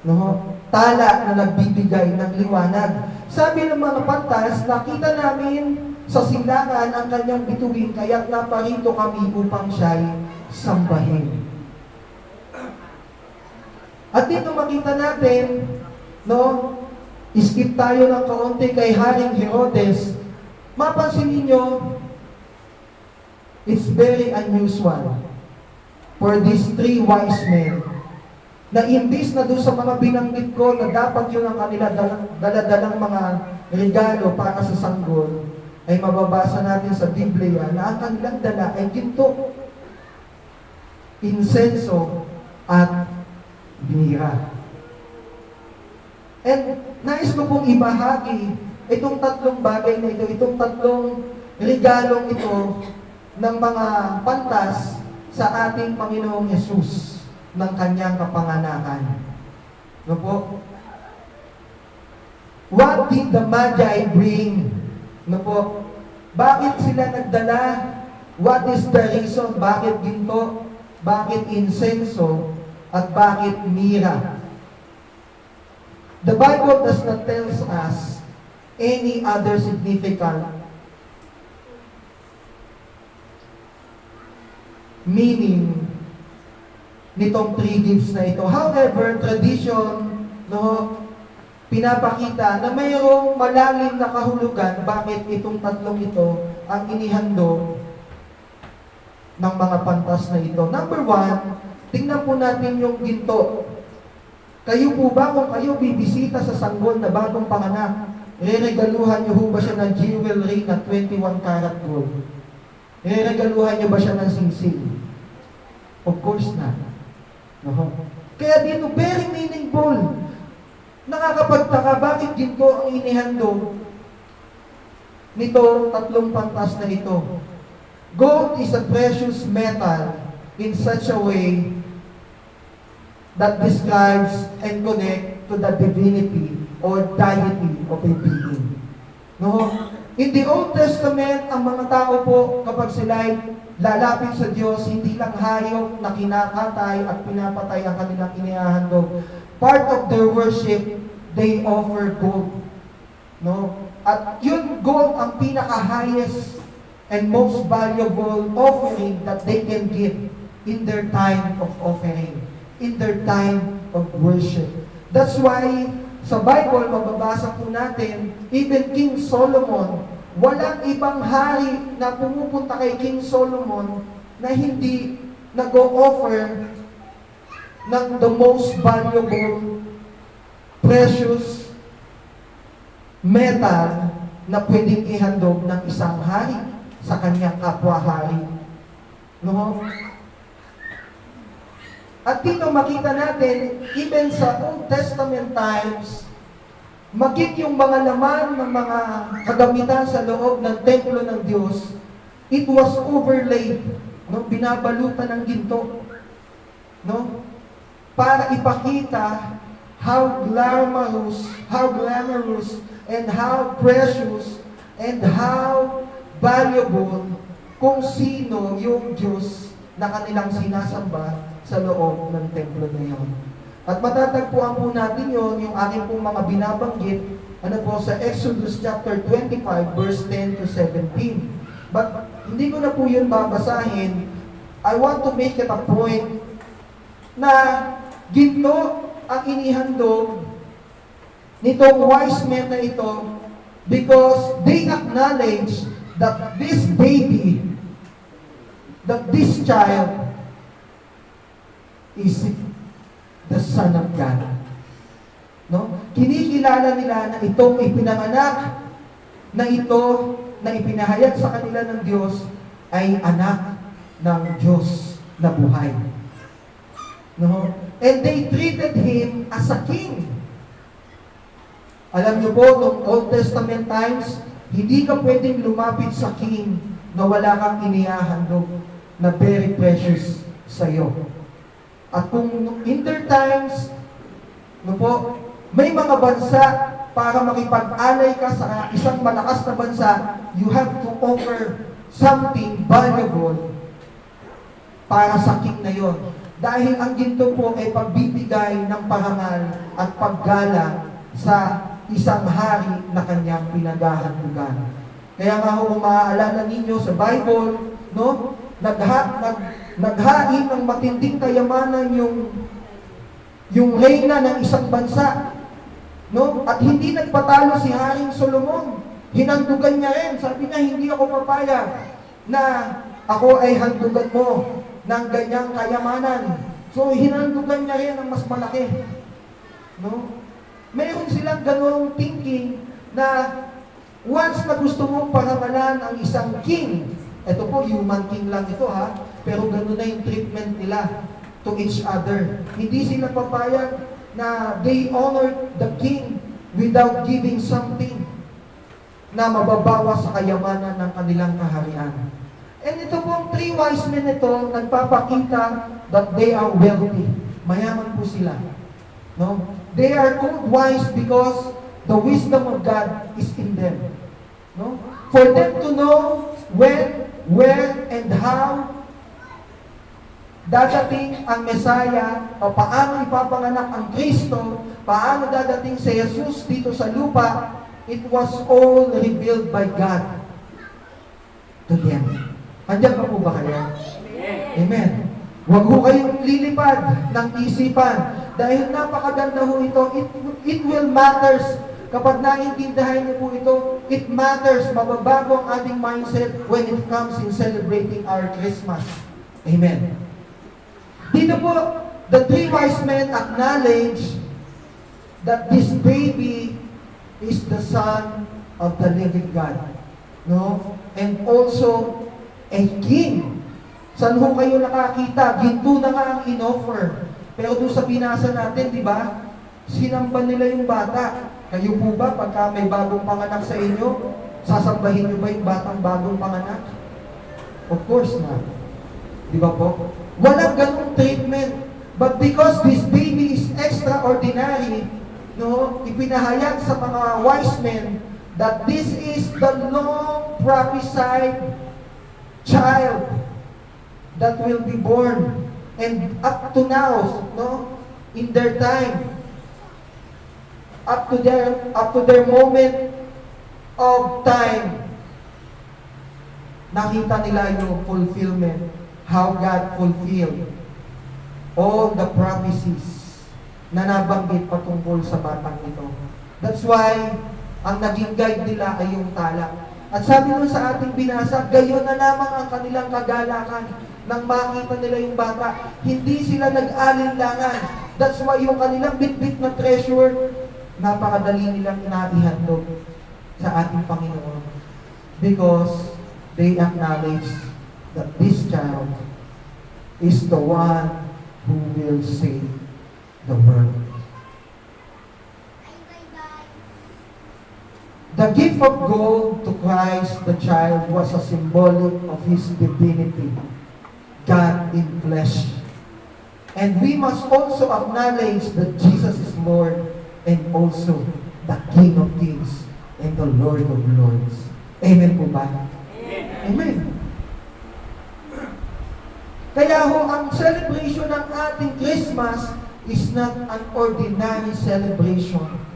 No? Tala na nagbibigay ng liwanag. Sabi ng mga pantas, nakita namin sa silangan ang kanyang bituin, kaya't naparito kami upang siya'y sambahin. At dito makita natin, no, skip tayo ng kaunti kay Haring Herodes. Mapansin ninyo, it's very unusual for these three wise men na imbis na doon sa mga binanggit ko na dapat yun ang kanila daladalang mga regalo para sa sanggol, ay mababasa natin sa Biblia na ang kanilang dala ay ginto. insenso, at mira. And nais ko pong ibahagi itong tatlong bagay na ito, itong tatlong regalong ito ng mga pantas sa ating Panginoong Yesus ng kanyang kapanganakan. No po? What did the Magi bring? No po? Bakit sila nagdala? What is the reason? Bakit ginto? Bakit insenso? At bakit mira? The Bible does not tell us any other significant meaning nitong three gifts na ito. However, tradition, no, pinapakita na mayroong malalim na kahulugan bakit itong tatlong ito ang inihandog ng mga pantas na ito. Number one, tingnan po natin yung ginto. Kayo po ba, kung kayo bibisita sa sanggol na bagong panganak, reregaluhan niyo ba siya ng jewelry na 21 karat gold? Reregaluhan niyo ba siya ng singsing? Of course not. No? Kaya dito, very meaningful. Nakakapagtaka, bakit ginto ang inihandog nito tatlong pantas na ito? Gold is a precious metal in such a way that describes and connect to the divinity or deity of a being. No? In the Old Testament, ang mga tao po, kapag sila'y lalapit sa Diyos, hindi lang hayop na kinakatay at pinapatay ang kanilang inihahandog. Part of their worship, they offer gold. No? At yun, gold ang pinaka-highest and most valuable offering that they can give in their time of offering, in their time of worship. That's why sa Bible, mababasa po natin, even King Solomon, walang ibang hari na pumupunta kay King Solomon na hindi nag-o-offer ng the most valuable, precious metal na pwedeng ihandog ng isang hari sa kanyang kapwa-hari. No? At dito makita natin, even sa Old Testament times, maging yung mga laman ng mga kagamitan sa loob ng templo ng Diyos, it was overlaid, no? Binabalutan ng ginto, no? Para ipakita how glamorous, and how precious, and how valuable kung sino yung Diyos na kanilang sinasamba sa loob ng templo na yun. At matatagpuan po natin yun, yung aking pong mga binabanggit, ano po, sa Exodus chapter 25, verse 10 to 17. But hindi ko na po yun babasahin. I want to make it a point na ginto ang inihandog nitong wise men na ito because they acknowledge that this baby, that this child is the Son of God. No? Kinikilala nila na itong ipinanganak na ito na ipinahayag sa kanila ng Diyos ay anak ng Diyos na buhay. No? And they treated him as a king. Alam niyo po, noong Old Testament times, hindi ka pwedeng lumapit sa king na wala kang inihahandog na very precious sa iyo. At kung in their times, no po, may mga bansa para makipag-alay ka sa isang malakas na bansa, you have to offer something valuable para sa king na yon. Dahil ang ginto po ay pagbibigay ng parangal at paggalang sa isang hari na kanyang pinaghahandugan. Kaya nga kung maaalala ninyo sa Bible, no, naghain ng matinding kayamanan yung reyna ng isang bansa. No? At hindi nagpatalo si Haring Solomon. Hinandugan niya rin. Sabi niya, hindi ako papayag na ako ay handugan mo ng ganyang kayamanan. So, hinandugan niya rin ng mas malaki. No? Mayroon silang ganung thinking na once na gusto mong parangalan ang isang king, ito po, human king lang ito ha, pero gano'n na yung treatment nila to each other. Hindi sila papayag na they honor the king without giving something na mababawas sa kayamanan ng kanilang kaharian. And ito pong 3 wise men ito, nagpapakita that they are wealthy. Mayaman po sila. No? They are called wise because the wisdom of God is in them. No? For them to know when, where, and how dadating ang Messiah, o paano ipapanganak ang Kristo, paano dadating si Jesus dito sa lupa, it was all revealed by God to them. Andiyan pa po ba kayo? Amen. Huwag ho kayong lilipad ng isipan dahil napakaganda ho ito. It will matters kapag naiintindihan niyo po ito. It matters. Mababago ang ating mindset when it comes in celebrating our Christmas. Amen. Dito po, the 3 wise men acknowledge that this baby is the Son of the living God. No? And also, a king. Saan ho kayo nakakita? Ginto na nga ang in-offer. Pero doon sa binasa natin, di ba? Sinamba nila yung bata. Kayo po ba, pagka may bagong panganak sa inyo, sasambahin nyo ba yung batang bagong panganak? Of course na. Di ba po? Walang ganung treatment. But because this baby is extraordinary, no, ipinahayag sa mga wise men that this is the long prophesied child that will be born. And up to now, no, in their time, up to their moment of time, nakita nila yung fulfillment, how God fulfilled all the prophecies na nabanggit patungkol sa batang ito. That's why, ang naging guide nila ay yung tala. At sabi nun sa ating binasa, gayon na lamang ang kanilang kagalakan nang makita nila yung bata. Hindi sila nag-alinlangan. That's why yung kanilang bit-bit na treasure, napakadali nilang inaihandog sa ating Panginoon. Because they acknowledge that this child is the one who will save the world. The gift of gold to Christ the child was a symbolic of His divinity, God in flesh. And we must also acknowledge that Jesus is Lord and also the King of Kings and the Lord of Lords. Amen po ba? Amen. Kaya ho, ang celebration ng ating Christmas is not an ordinary celebration.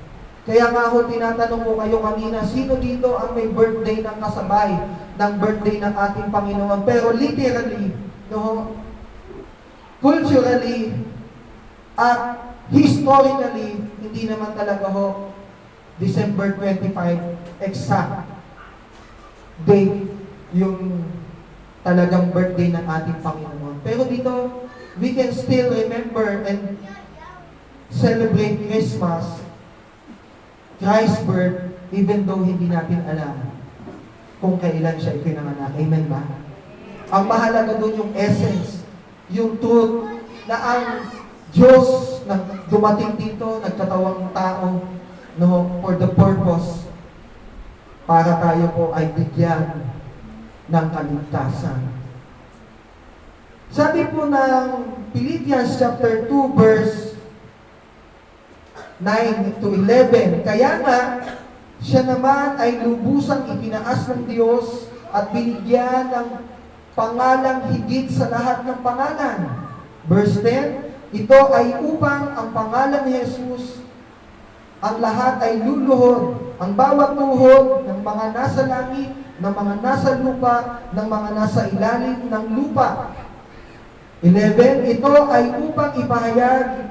Kaya nga ho, tinatanong ko kayo kanina, sino dito ang may birthday ng kasabay ng birthday ng ating Panginoon? Pero literally, no, culturally, at historically, hindi naman talaga ho, December 25, exact date yung talagang birthday ng ating Panginoon. Pero dito, we can still remember and celebrate Christmas, Christ's birth, even though hindi natin alam kung kailan siya ipinanganak. Amen ba? Ang mahalaga doon yung essence, yung truth, na ang Diyos na dumating dito, nagkatawang tao, no, for the purpose, para tayo po ay bigyan ng kaligtasan. Sabi po ng Philippians chapter 2 verse 9 to 11, kaya nga, siya naman ay lubusang itinaas ng Diyos at binigyan ng pangalang higit sa lahat ng pangalan. Verse 10, ito ay upang ang pangalan ni Jesus, ang lahat ay luluhod, ang bawat tuhod ng mga nasa langit, ng mga nasa lupa, ng mga nasa ilalim ng lupa. 11, ito ay upang ipahayag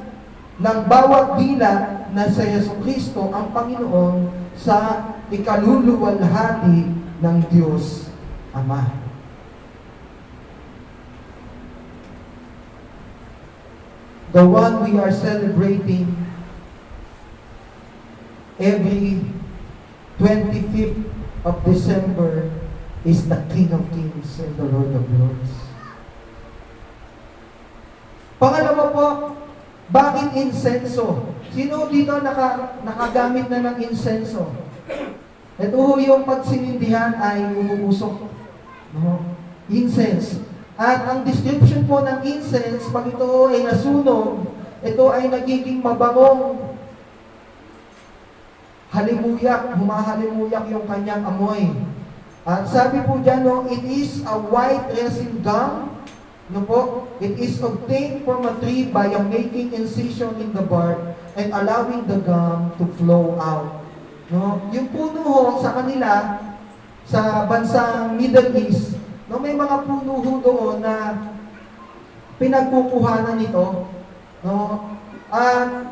ng bawat bilang na sa Jesucristo ang Panginoon sa ikaluluwalhati ng Diyos Ama. The one we are celebrating every 25th of December is the King of Kings and the Lord of Lords. Bakit insenso? Sino dito nakagamit na ng insenso? Ito ho yung pag sinindihan ay umuusok. No? Incense. At ang description po ng incense, pag ito ay nasunog, ito ay nagiging mabangong halimuyak, humahalimuyak yung kanyang amoy. At sabi po dyan, no, it is a white resin gum. No po, it is obtained from a tree by making incision in the bark and allowing the gum to flow out. No? Yung puno ho sa kanila, sa bansang Middle East, no, may mga puno ho doon na pinagkukuhanan nito. No? At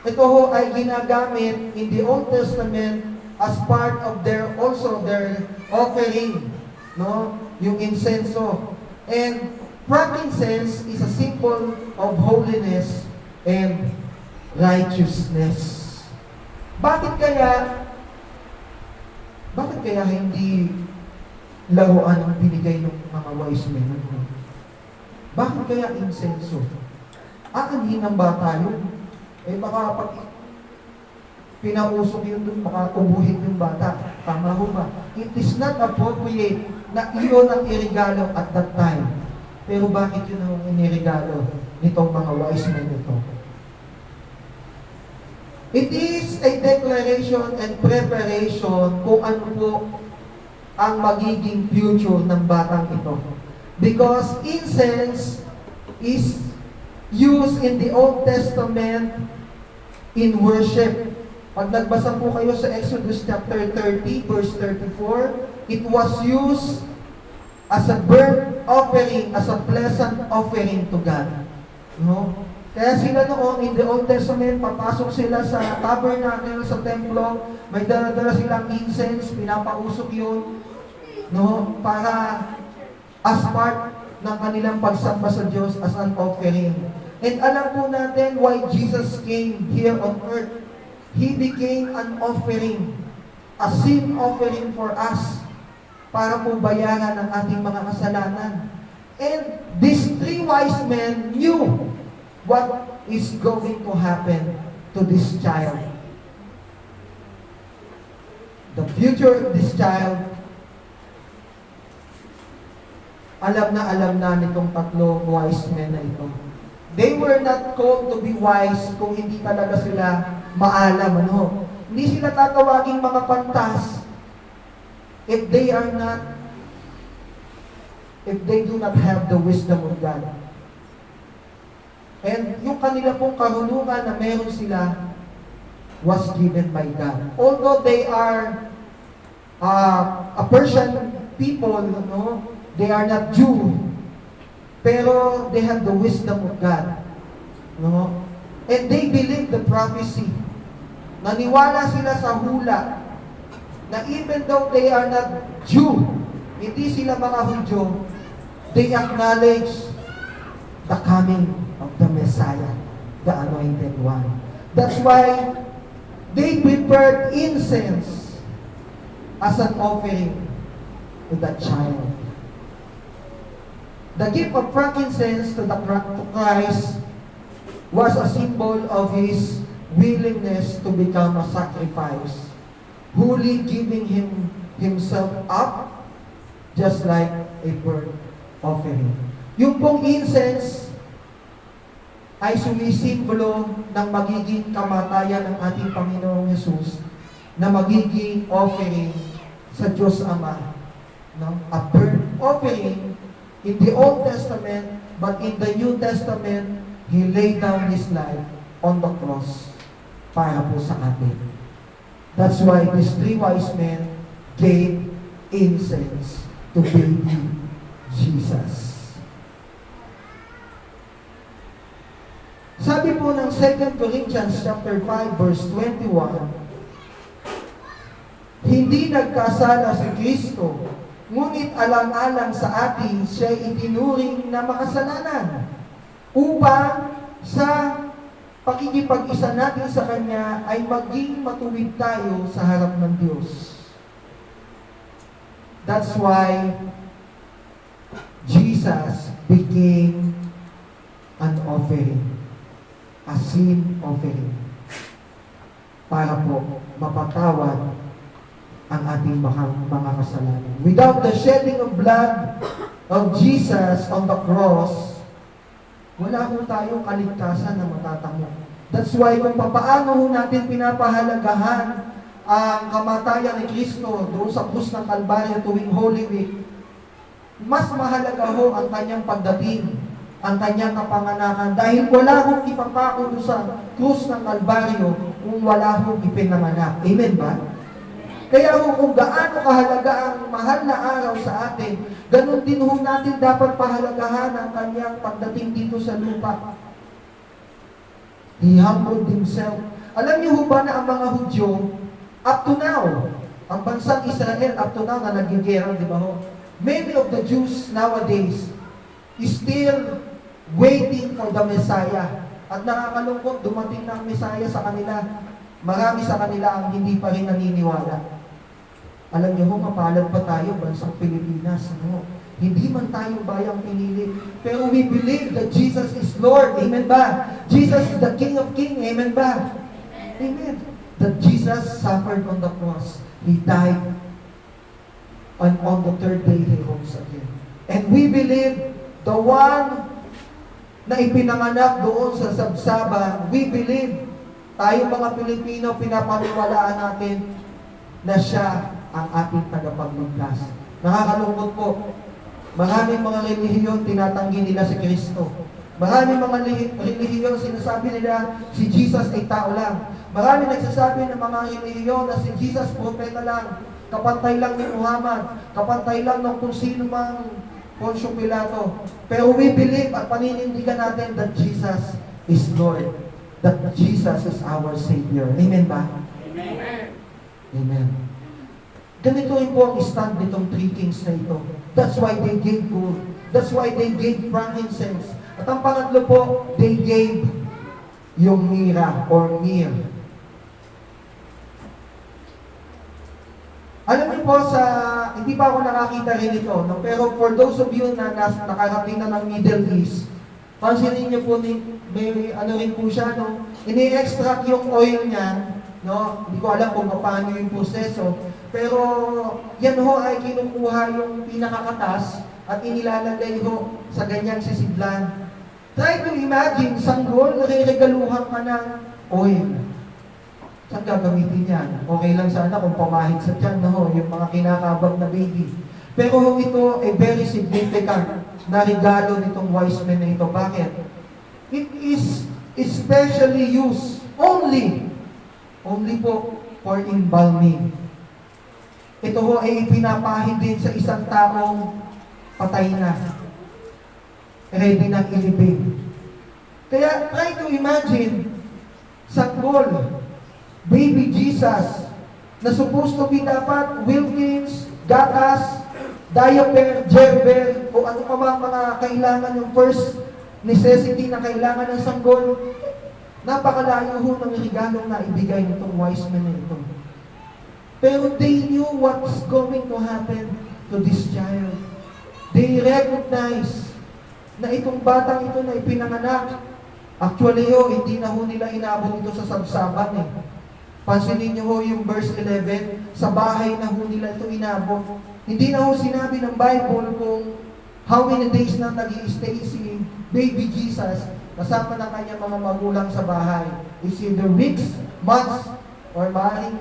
ito ho ay ginagamit in the Old Testament as part of their offering. No? Yung insenso. And frankincense is a symbol of holiness and righteousness. Bakit kaya hindi laruan ang binigay ng mga wise men? Bakit kaya insenso? Aanhin ng bata yun. Baka pag pinausok yun dun, baka ubuhin yung bata. Tama ho ba? It is not appropriate na iyon ang irigalo at that time. Pero bakit yun ang inirigalo nitong mga wise men ito? It is a declaration and preparation kung ano po ang magiging future ng batang ito. Because incense is used in the Old Testament in worship. Pag nagbasa po kayo sa Exodus chapter 30, verse 34, it was used as a burnt offering, as a pleasant offering to God. No? Kaya sila noon, in the Old Testament, papasok sila sa tabernacle, sa templo, may dala-dala silang incense, pinapausok yun, no? Para as part ng kanilang pagsamba sa Diyos as an offering. And alam po natin why Jesus came here on earth. He became an offering, a sin offering for us, para po bayaran ang ating mga kasalanan. And these three wise men knew what is going to happen to this child. The future of this child, alam na nitong tatlong wise men na ito. They were not called to be wise kung hindi talaga sila maalam. Ano? Hindi sila tatawaging mga pantas if they do not have the wisdom of God. And yung kanila pong karunungan na meron sila was given by God. Although they are a Persian people, no? They are not Jew, pero they have the wisdom of God. No? And they believe the prophecy. Naniwala sila sa hula na even though they are not Jew, hindi sila mga Hudyo, they acknowledge the coming of the Messiah, the Anointed One. That's why they prepared incense as an offering to the child. The gift of frankincense to Christ was a symbol of His willingness to become a sacrifice, wholly giving Himself up, just like a burnt offering. Yung pong incense ay sumisimbolo ng magiging kamatayan ng ating Panginoong Hesus na magiging offering sa Diyos Ama. No? A burnt offering in the Old Testament, but in the New Testament, He laid down His life on the cross para po sa atin. That's why these three wise men gave incense to baby Jesus. Sabi po ng 2 Corinthians chapter 5 verse 21, hindi nagkasala si Kristo, ngunit alang-alang sa atin siya'y itinuring na makasalanan, upang sa pakikipag-isa natin sa Kanya ay maging matuwid tayo sa harap ng Diyos. That's why Jesus became an offering. a sin offering para po mapatawad ang ating mga kasalanan. Without the shedding of blood of Jesus on the cross, wala ho tayong kaligtasan na matatamo. That's why kung papaano ho natin pinapahalagahan ang kamatayan ni Kristo doon sa krus ng Kalbaryo tuwing Holy Week, mas mahalaga ho ang kanyang pagdating, ang kanyang kapanganakan, dahil wala hong ipapako doon sa krus ng Kalbaryo kung wala hong ipinanganak. Amen ba? Kaya kung gaano kahalaga ang mahal na araw sa atin, ganun din ho natin dapat pahalagahan ang kanyang pagdating dito sa lupa. He humbled himself. Alam niyo ho ba na ang mga Hudyo, up to now, ang bansang Israel up to now na nagigera, di ba ho? Many of the Jews nowadays is still waiting for the Messiah. At nakakalungkot, dumating na ang Messiah sa kanila. Marami sa kanila ang hindi pa rin naniniwala. Alam niyo ho, mapalad pa tayo, bansang Pilipinas. No? Hindi man tayo bayang pinili. Pero we believe that Jesus is Lord. Amen ba? Jesus is the King of Kings. Amen ba? Amen. That Jesus suffered on the cross. He died. And on the third day, He rose again. And we believe the one na ipinanganak doon sa sabsaban, we believe, tayo mga Pilipino, pinapaniwalaan natin na siya ang ating tagapagligtas. Nakakalungkot po. Maraming mga relihiyon tinatanggi nila si Kristo. Maraming mga relihiyon sinasabi nila si Jesus ay tao lang. Maraming nagsasabi ng mga relihiyon na si Jesus propeta lang, kapantay lang ni Muhammad, kapantay lang ng kung sino mang Poncio Pilato. Pero we believe at paninindigan natin that Jesus is Lord. That Jesus is our Savior. Amen ba? Amen. Amen. Ganito rin po ang stand nitong three kings na ito. That's why they gave gold. That's why they gave frankincense. At ang pangatlo po, they gave yung myrrh or myrrh. Alam niyo po hindi pa ako nakakita rin ito, no? Pero for those of you na nakarating na ng Middle East, pansinin niyo po, may ano rin po siya, no? Ini-extract yung oil niya, no? Hindi ko alam kung paano yung proseso. Pero yan ho ay kinukuha yung pinakakatas at inilalagay ho sa ganyang sisidlan. Try to imagine, sanggol, nare-regaluhan ka ng oil. Saan gagamitin yan? Okay lang sana kung pamahid sa tiyan, no? Yung mga kinakabag na baby. Pero ho ito ay very significant na regalo nitong wise men na ito. Bakit? It is especially used only po for embalming. Ito ho ay ipinapahid din sa isang taong patay na. Ready ng ilibing. Kaya try to imagine, sanggol, baby Jesus, na supposed to be dapat Wilkins, gatas, diaper, gerber, o ano pa mga kailangan yung first necessity na kailangan ng sanggol. Napakalayo ho ng regalong na ibigay nitong wise men na ito. Pero they knew what's going to happen to this child. They recognize na itong batang ito na ipinanganak, actually hindi na ho nila inabot ito sa sabsaban eh. Pansinin niyo ho yung verse 11, sa bahay na ho nila ito inabot. Hindi na ho sinabi ng Bible kung how many days na nag-i-stay si baby Jesus kasama ng kanyang mga magulang sa bahay. Is either weeks, months, or maaaring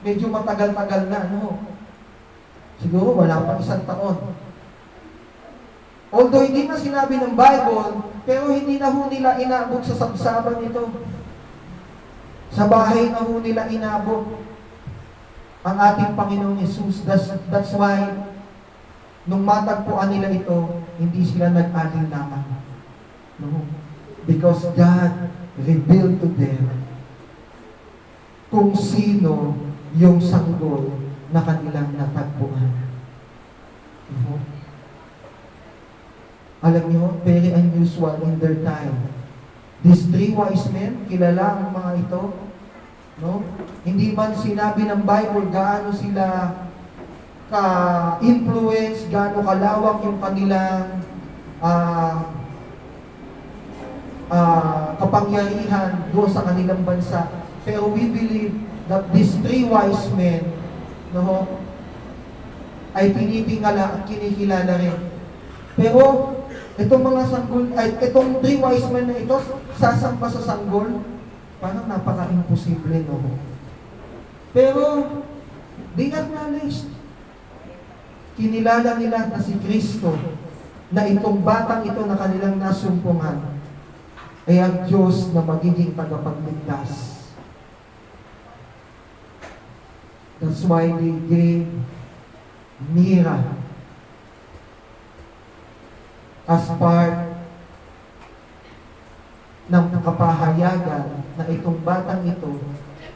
medyo matagal-tagal na, no? Siguro wala pang 1 taon. Although hindi na sinabi ng Bible, pero hindi na ho nila inabot sa sabsaban ito. Sa bahay na ho nila inabot ang ating Panginoong Yesus. That's why, nung matagpuan nila ito, hindi sila nag-alinlangan. No? Because God revealed to them kung sino yung sanggol na kanilang natagpuan. No? Alam niyo, very unusual in their time. These three wise men, kilala ang mga ito, no? Hindi man sinabi ng Bible gaano sila ka-influence, gaano kalawak yung kanilang kapangyarihan doon sa kanilang bansa. Pero we believe that these three wise men, no, ay tinitingala at kinikilala rin. Pero itong mga sanggol, itong three wise men na ito, sasamba sa sanggol, parang napaka-imposible, no? Pero they acknowledged, kinilala nila na si Kristo, na itong batang ito na kanilang nasumpungan ay ang Diyos na magiging tagapagligtas. That's why they gave Mira as part ng kapahayagan na itong batang ito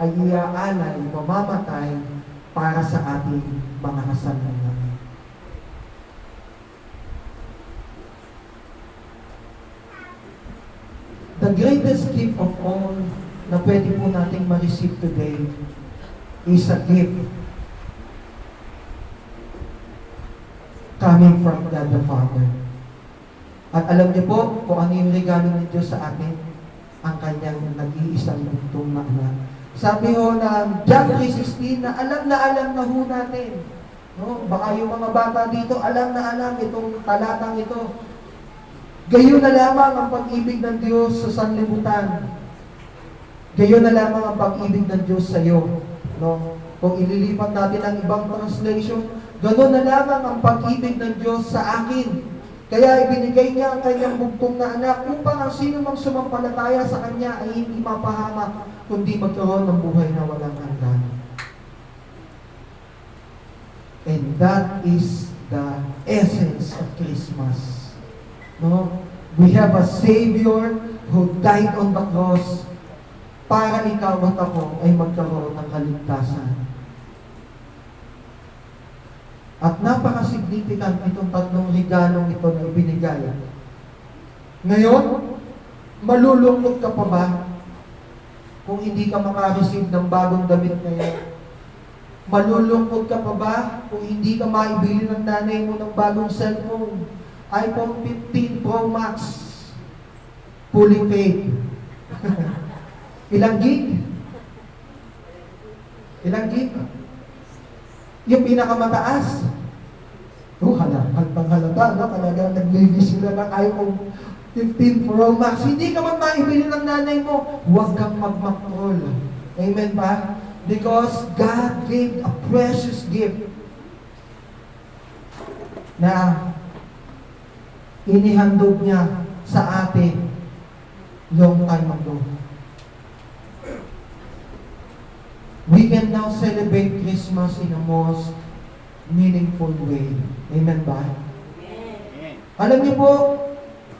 ay iaalay, mamamatay para sa ating mga kasalanan. The greatest gift of all na pwede po nating ma-receive today is a gift coming from God the Father. At alam niyo po kung ano yung regalo ng Diyos sa atin, ang kanyang nag-iisang bugtong na anak. Sabi ho ng John 3:16 na alam na ho natin. No? Baka yung mga bata dito, alam na alam itong talatang ito. Gayon na lamang ang pag-ibig ng Diyos sa sanlibutan. Gayon na lamang ang pag-ibig ng Diyos sa iyo. No? Kung ililipat natin ang ibang translation, ganoon na lamang ang pag-ibig ng Diyos sa akin. Kaya ibinigay niya ang kanyang bugtong na anak upang ang sino mang sumampalataya sa kanya ay hindi mapahamak, kundi magkaroon ng buhay na walang hanggan. And that is the essence of Christmas. No? We have a Savior who died on the cross para ikaw at ako ay magkaroon ng kaligtasan. At napaka-significant itong tatlong regalong ito na ibinigay. Ngayon, malulungkot ka pa ba kung hindi ka makareceive ng bagong damit ngayon? Malulungkot ka pa ba kung hindi ka maibili ng nanay mo ng bagong cellphone? iPhone 15 Pro Max, fully paid. Ilang gig? Ilang gig? Yung pinakamataas. Halata, no? Talaga nag-release sila ng iPhone 15 Pro Max. Hindi ka man maibili ng nanay mo, huwag kang magmakrol. Amen ba? Because God gave a precious gift na inihandog niya sa atin long time ago. We can now celebrate Christmas in a most meaningful way. Amen ba? Amen. Alam niyo po,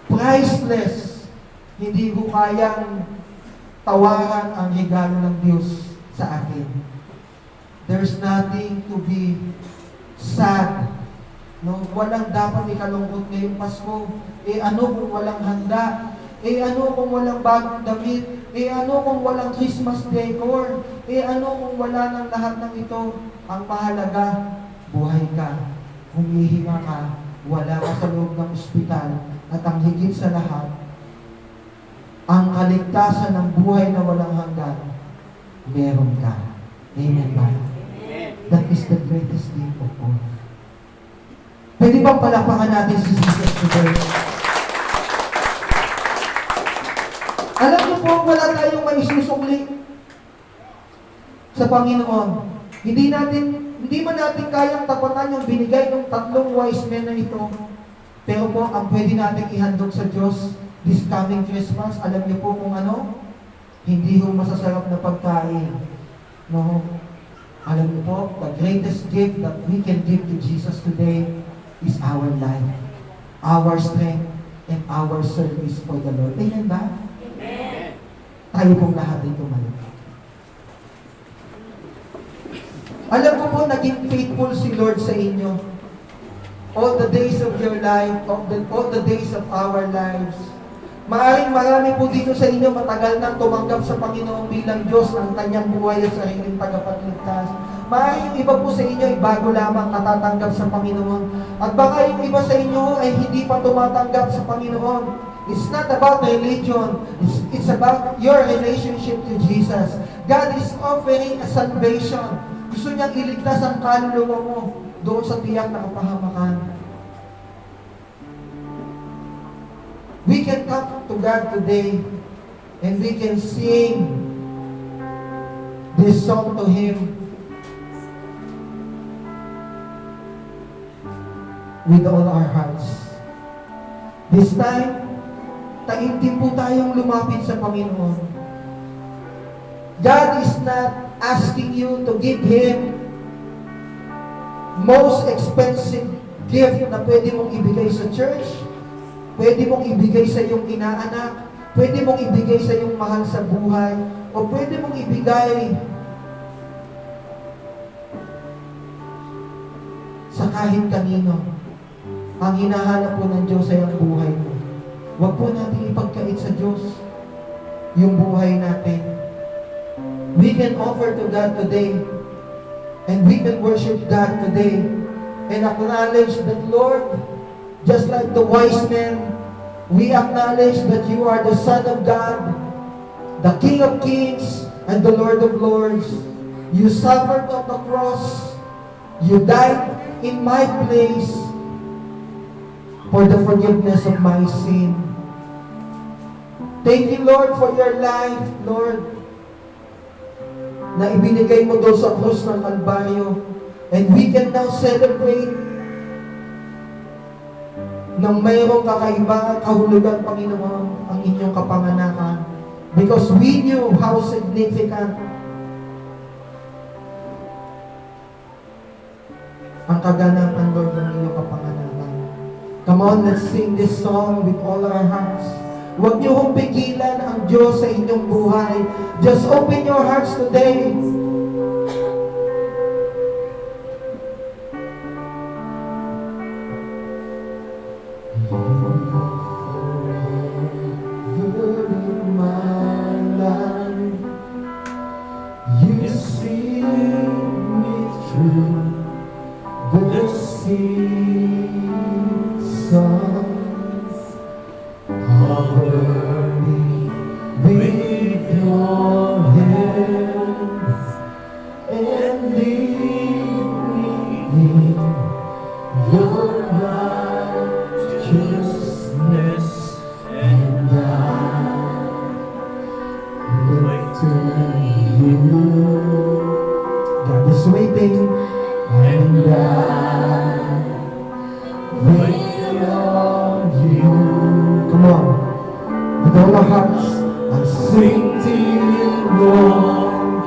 priceless. Hindi ko kayang tawaran ang regalo ng Diyos sa atin. There's nothing to be sad. No, walang dapat ikalungkot ngayong Pasko. Ano kung walang handa? Ano kung walang bagong damit? Ano kung walang Christmas decor? Ano kung wala ng lahat ng ito? Ang mahalaga, buhay ka, humihinga ka, wala ka sa loob ng ospital, at ang higit sa lahat, ang kaligtasan ng buhay na walang hanggan, meron ka. Amen ba? That is the greatest gift of all. Pwede bang palakpakan natin si Jesus today? Alam niyo po, wala tayong maisusukli sa Panginoon. Hindi man natin kayang tapatan yung binigay ng tatlong wise men na ito. Pero po, ang pwede natin ihandog sa Diyos this coming Christmas, alam niyo po kung ano? Hindi ho masasarap na pagkain. No? Alam niyo po, the greatest gift that we can give to Jesus today is our life, our strength, and our service for the Lord. Amen ba? Amen. Tayo pong lahat ay tumayo. Alam ko po, naging faithful si Lord sa inyo. All the days of your life, all the days of our lives. Maaring marami po dito sa inyo matagal nang tumanggap sa Panginoon bilang Diyos ng kanyang buhay at sariling tagapagligtas. Maaring yung iba po sa inyo ay bago lamang natatanggap sa Panginoon. At baka yung iba sa inyo ay hindi pa tumatanggap sa Panginoon. It's not about religion. It's about your relationship to Jesus. God is offering a salvation. Gusto niyang iligtas ang kaluluwa mo doon sa tiyak na kapahamakan. We can come to God today and we can sing this song to Him with all our hearts. This time, taimtim po tayong lumapit sa Panginoon. God is not asking you to give Him most expensive gift na pwede mong ibigay sa church, pwede mong ibigay sa iyong inaanak, pwede mong ibigay sa iyong mahal sa buhay, o pwede mong ibigay sa kahit kanino. Ang hinahanap po ng Diyos ay ang buhay mo. Huwag po natin ipagkait sa Diyos yung buhay natin. We can offer to God today, and we can worship God today, and acknowledge that, Lord, just like the wise men, we acknowledge that you are the Son of God, the King of Kings, and the Lord of Lords. You suffered on the cross. You died in my place for the forgiveness of my sin. Thank you, Lord, for your life, Lord, na ibinigay mo doon sa krus ng Kalbaryo. And we can now celebrate nang mayroong kakaiba, kahulugan, Panginoon, ang inyong kapanganakan. Because we knew how significant ang kaganapan, Lord, ng inyong kapanganakan. Come on, let's sing this song with all our hearts. Huwag niyo hong pigilan ang Diyos sa inyong buhay. Just open your hearts today. You see me through the seasons, cover me with your hands, and lead me in your righteousness, and I look to you. God is waiting, and I wait on you. Come on, with all our hearts, I'll sing to you, Lord,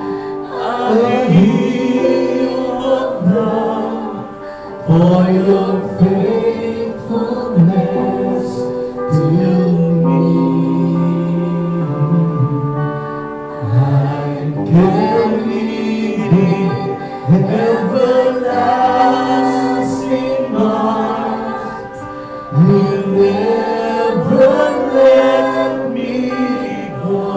a hymn of love for your faithfulness to me. I'm carried in everlasting arms. You never let me go.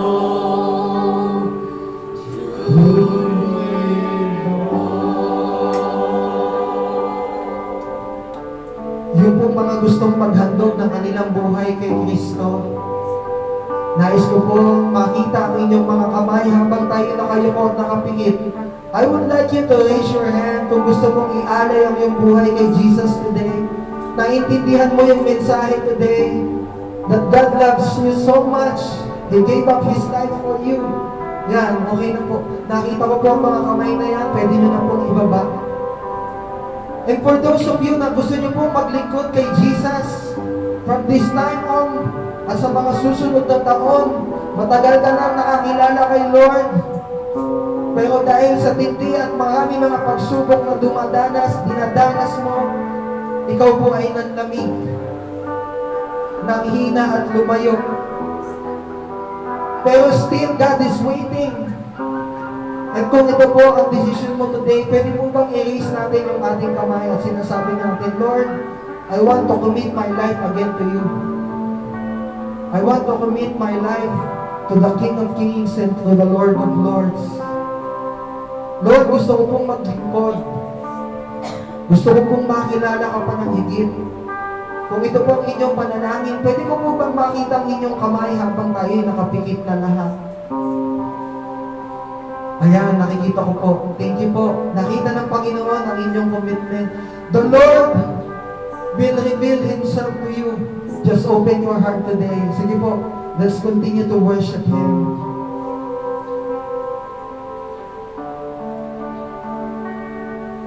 Yung po mga gustong maghandog ng kanilang buhay kay Kristo, nais ko po makita ang inyong mga kamay habang tayo nakayukot nakapingit. I would like you to raise your hand kung gusto mong ialay ang iyong buhay kay Jesus today. Naintindihan mo yung mensahe today that God loves you so much, He gave up His life for you. Yan, okay na po. Nakita ko po ang mga kamay na yan, pwede nyo na pong ibaba. And for those of you na gusto nyo pong maglingkod kay Jesus, from this time on, at sa mga susunod na taon, matagal ka nang nakakilala kay Lord, pero dahil sa tindi at marami mga pagsubok na dinadanas mo, ikaw po ay nanlamig, nanghina at lumayo. Pero still, God is waiting. At kung ito po ang decision mo today, pwede mo bang i-raise natin yung ating kamay at sinasabi natin, Lord, I want to commit my life again to you. I want to commit my life to the King of Kings and to the Lord of Lords. Lord, gusto ko pong maglingkod. Gusto ko pong makilala ka pa ng higit. Kung ito po ang inyong panalangin, pwede ko po bang makita ang inyong kamay habang tayo nakapikit na lahat? Ayan, nakikita ko po. Thank you po. Nakita ng Panginoon ang inyong commitment. The Lord will reveal Himself to you. Just open your heart today. Sige po, let's continue to worship Him.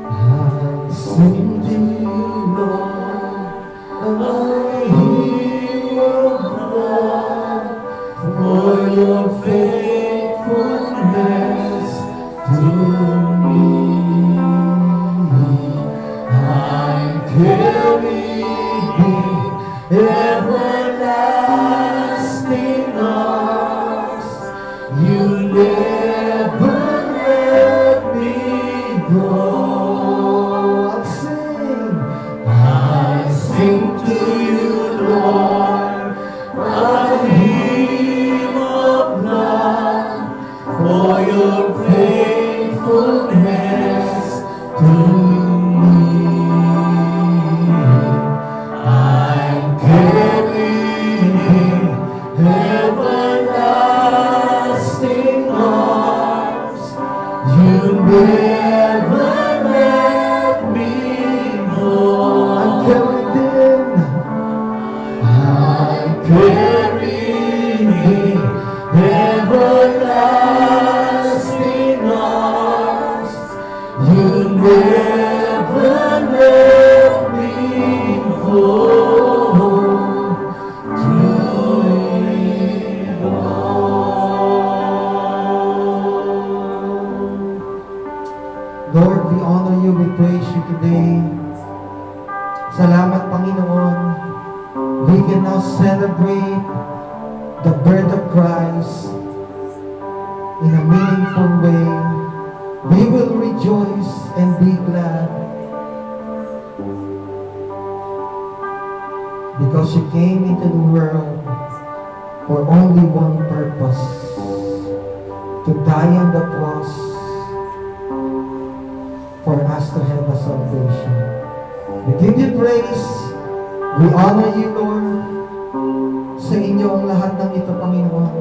I sing to you, Lord, I hear your love for your faithfulness to me. I'm carrying everlasting arms. You never let me go. I sing to you, Lord, a hymn of love for your faithfulness to me. I'm carrying everlasting arms. You never let me go. I'm carrying everlasting arms. You never let me go. Lord, we honor you, we praise you today. Salamat, Panginoon. We can now celebrate the birth of Christ in a meaningful way. We will rejoice and be glad because you came into the world for only one purpose, to die on the cross for us to have a salvation. We give you praise. We honor you, Lord. Sa inyo ang lahat ng ito, Panginoon.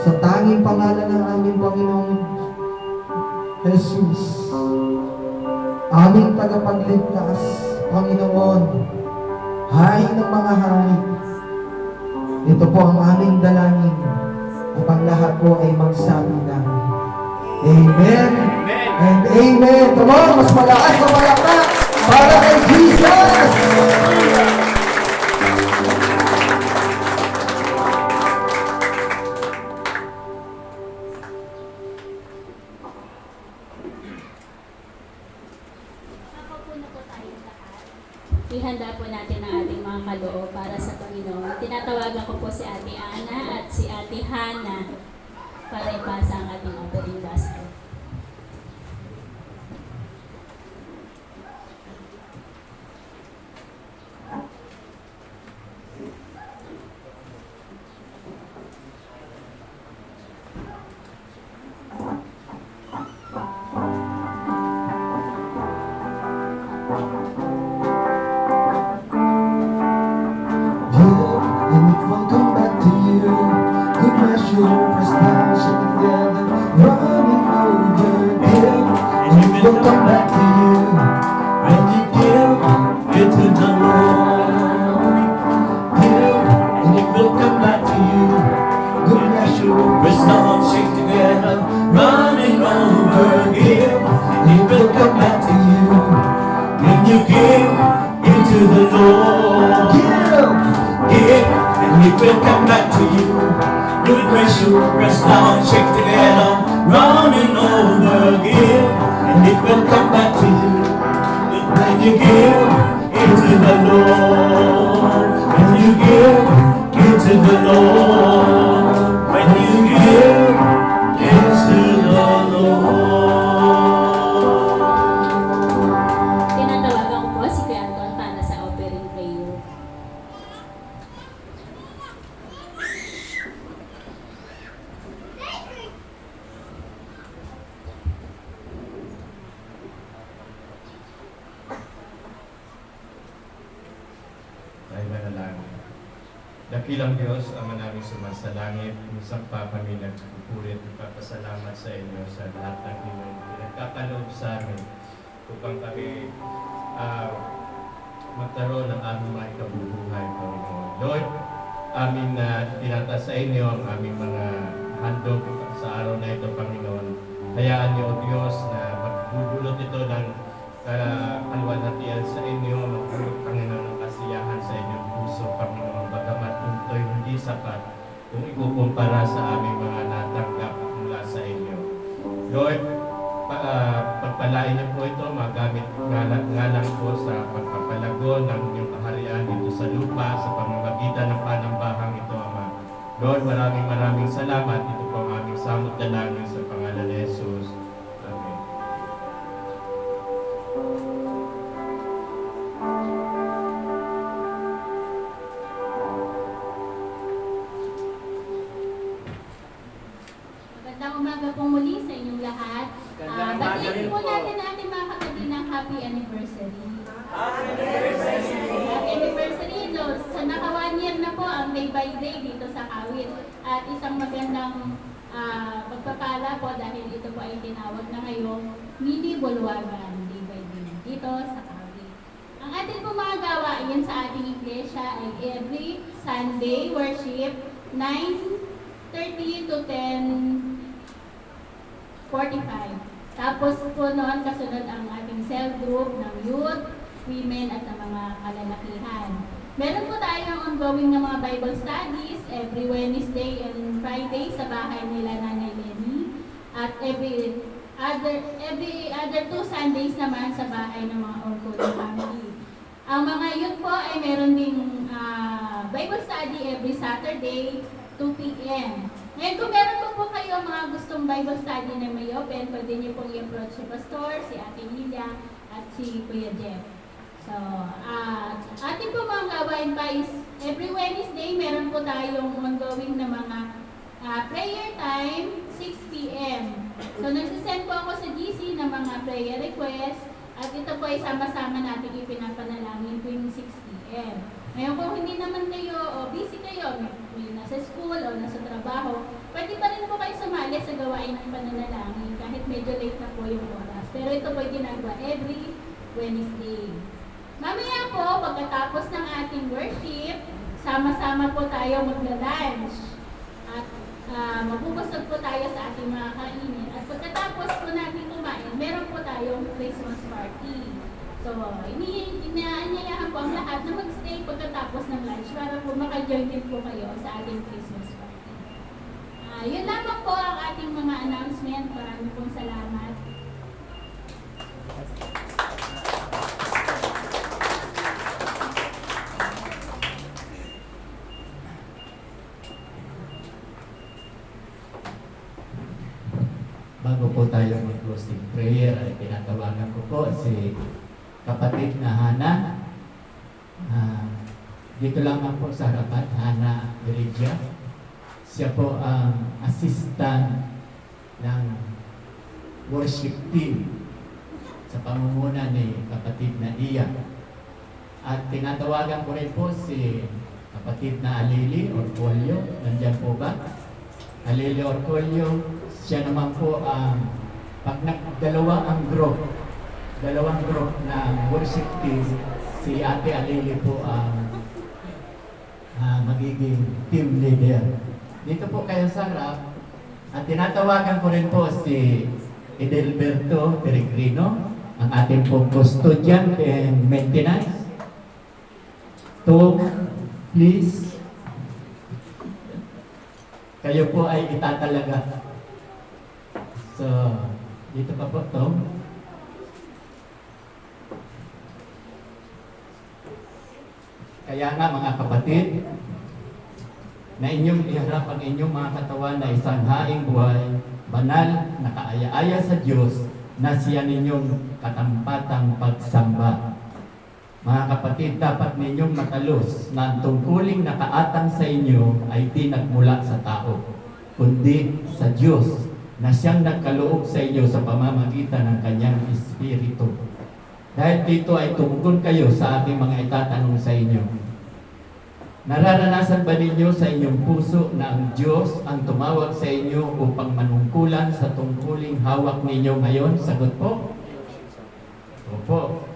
Sa tanging pangalan ng aming Panginoong Jesus, aming tagapagligtas, Panginoon, Hari ng mga hari. Ito po ang aming dalangin at ang lahat po ay magsabi ng Amen and Amen. Come on, mas malakas na malakpak para kay Jesus! Ihanda po natin ang ating mga kaloob para sa Panginoon. Tinatawagan ko po si Ate Ana at si Ate Hana para ipasa ang ating offering basket. And it will come back to you. Good measure, pressed down, shaken together, running over. Give, and it will come back to you. When you give it to the Lord, give, and it will come back to you. Good measure, pressed down, shaken together, running over. Give, and it will come back to you. When you give into the Lord, give, and it will come back to you. Good measure, press down, shake together, running over. Give, and it will come back to you. When you give into the Lord, when you give into the Lord, when you give into the Lord. Tinatawagan ko po si Kuya Anton para sa offering prayer. Amen. Dakilang Diyos, Ama namin sumasalangit, minsan pa kami nagpupulit, nagpapasalamat sa inyo sa lahat ng inyong pinagkakaloob sa amin upang kami magkaroon ng aming mga ikabubuhay, Panginoon. Lord, amin na tinataas sa inyo ang aming mga handog sa araw na ito, Panginoon. Hayaan niyo, O Diyos, na magbubulot ito ng kalwalhatian sa inyo, magbulot, Panginoon, ng kasiyahan sa inyong puso, Panginoon, bagamat ito'y hindi sapat kung ikukumpara sa aming mga natanggap mula sa inyo. Lord, pagpalain niyo po ito, magamit nga lang po sa pagpapalago ng inyong kaharian dito sa lupa, sa pamamagitan ng panambahang ito, Ama. Lord, maraming salamat. Ito po ang aming samot dalangin sa pangalan ni Jesus. Amen. Magandang umaga po muli sa inyong lahat. Batiin po natin ang ating mga kapatid ng happy anniversary. Happy anniversary, Lord. Sa naka 1 year na po ang day by day dito sa Kawit. At isang magandang pagpapala po dahil ito po ay tinawag na ngayong mini bulwagan day by day dito sa Kawit. Ang ating po mga gawain sa ating iglesia ay every Sunday worship 9:30 to 10:45. Tapos po noon kasunod ang ating cell group ng youth, women at ng mga kalalakihan. Meron po tayong ongoing na mga Bible studies every Wednesday and Friday sa bahay nila Nanay Lenny. At every other 2 Sundays naman sa bahay ng mga Orkodo family. Ang mga youth po ay meron ding Bible study every Saturday, 2 p.m. Ngayon, kung meron po kayo mga gustong Bible study na may open, pwede niyo pong i-approach si Pastor, si Ate Lilia, at si Kuya Jeff. So, ating po mga gawain pa is every Wednesday, meron po tayong ongoing na mga prayer time, 6 p.m. So, nagsisend po ako sa GC ng mga prayer request, at ito po ay sama-sama natin ipinapanalangin tuwing 6 p.m. Ngayon, kung hindi naman kayo o busy kayo, may nasa school o nasa trabaho, pwede pa rin po kayo sumali sa gawain ng pananalangin kahit medyo late na po yung oras. Pero ito po ay ginagawa every Wednesday. Mamaya po, pagkatapos ng ating worship, sama-sama po tayo magla-lunch. At mapupusog po tayo sa ating mga kainin. At pagkatapos po natin kumain, meron po tayong Christmas party. So, inaanyayahan po ang lahat na mag-stay pagkatapos ng lunch para po maka-join din po kayo sa ating Christmas party. Yun lamang po ang ating mga announcement. Maraming pong salamat. Bago po tayo mag-closing prayer, ay tinatawagan ko po si kapatid na Hana. Dito lamang po sa harapan, Hana Derigia. Siya po ang assistant ng worship team sa pamumuno ni kapatid na Iya. At tinatawagan ko rin po si kapatid na Alili Orcolio. Nandiyan po ba? Alili Orcolio. Siya naman po pag dalawang group na worship team, si Ate Alili po ang magiging team leader. Dito po kayo sa harap, at tinatawagan ko rin po si Edelberto Peregrino, ang ating pong custodian and maintenance. Please, kayo po ay itatalaga. So, dito pa po, Tom. Kaya nga mga kapatid, na inyong iharap ang inyong mga katawan na isang haing buhay, banal, nakaaya-aya sa Diyos, na siya ninyong katampatang pagsamba. Mga kapatid, dapat ninyong matalos na ang tungkuling nakaatang sa inyo ay di nagmula sa tao, kundi sa Diyos, na siyang nagkaloob sa inyo sa pamamagitan ng kanyang Espiritu. Dahil dito ay tungkol kayo sa ating mga itatanong sa inyo. Nararanasan ba ninyo sa inyong puso na ang Diyos ang tumawag sa inyo upang manungkulan sa tungkuling hawak ninyo ngayon? Sagot po? Opo.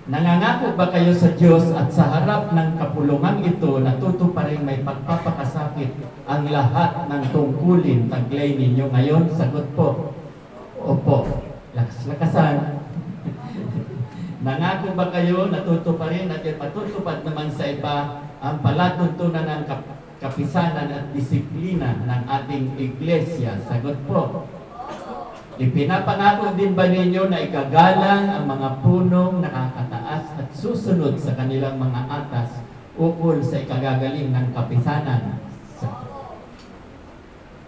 Nangangako ba kayo sa Diyos at sa harap ng kapulungan ito natuto pa rin may pagpapakasakit ang lahat ng tungkulin taglay ninyo ngayon? Sagot po. Opo. Lakas-lakasan. Nangako ba kayo natuto pa rin at patutupad naman sa iba ang palatuntunan ng kapisanan at disiplina ng ating iglesia? Sagot po. Ipinapangako din ba ninyo na igagalang ang mga punong nakakataas at susunod sa kanilang mga atas ukol sa ikagagaling ng kapisanan?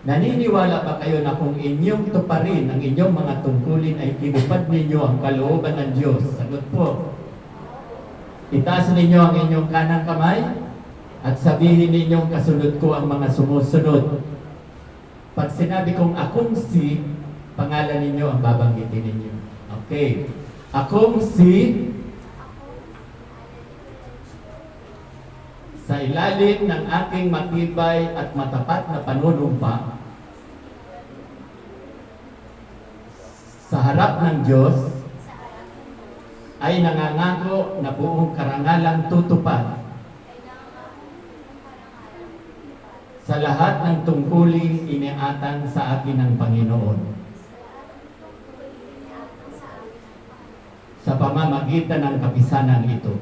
Naniniwala ba kayo na kung inyong tuparin ang inyong mga tungkulin ay tinupad ninyo ang kalooban ng Diyos? Sagot po. Itaas ninyo ang inyong kanang kamay at sabihin ninyong kasunod ko ang mga sumusunod. Pag sinabi kong akong si, pangalan ninyo ang babanggitin ninyo. Okay. Akong si, sa ilalim ng aking matibay at matapat na panunumpa, sa harap ng Diyos, ay nangangako na buong karangalang tutupad sa lahat ng tungkuling iniatang sa akin ng Panginoon. Sa pamamagitan ng kapisanan ito,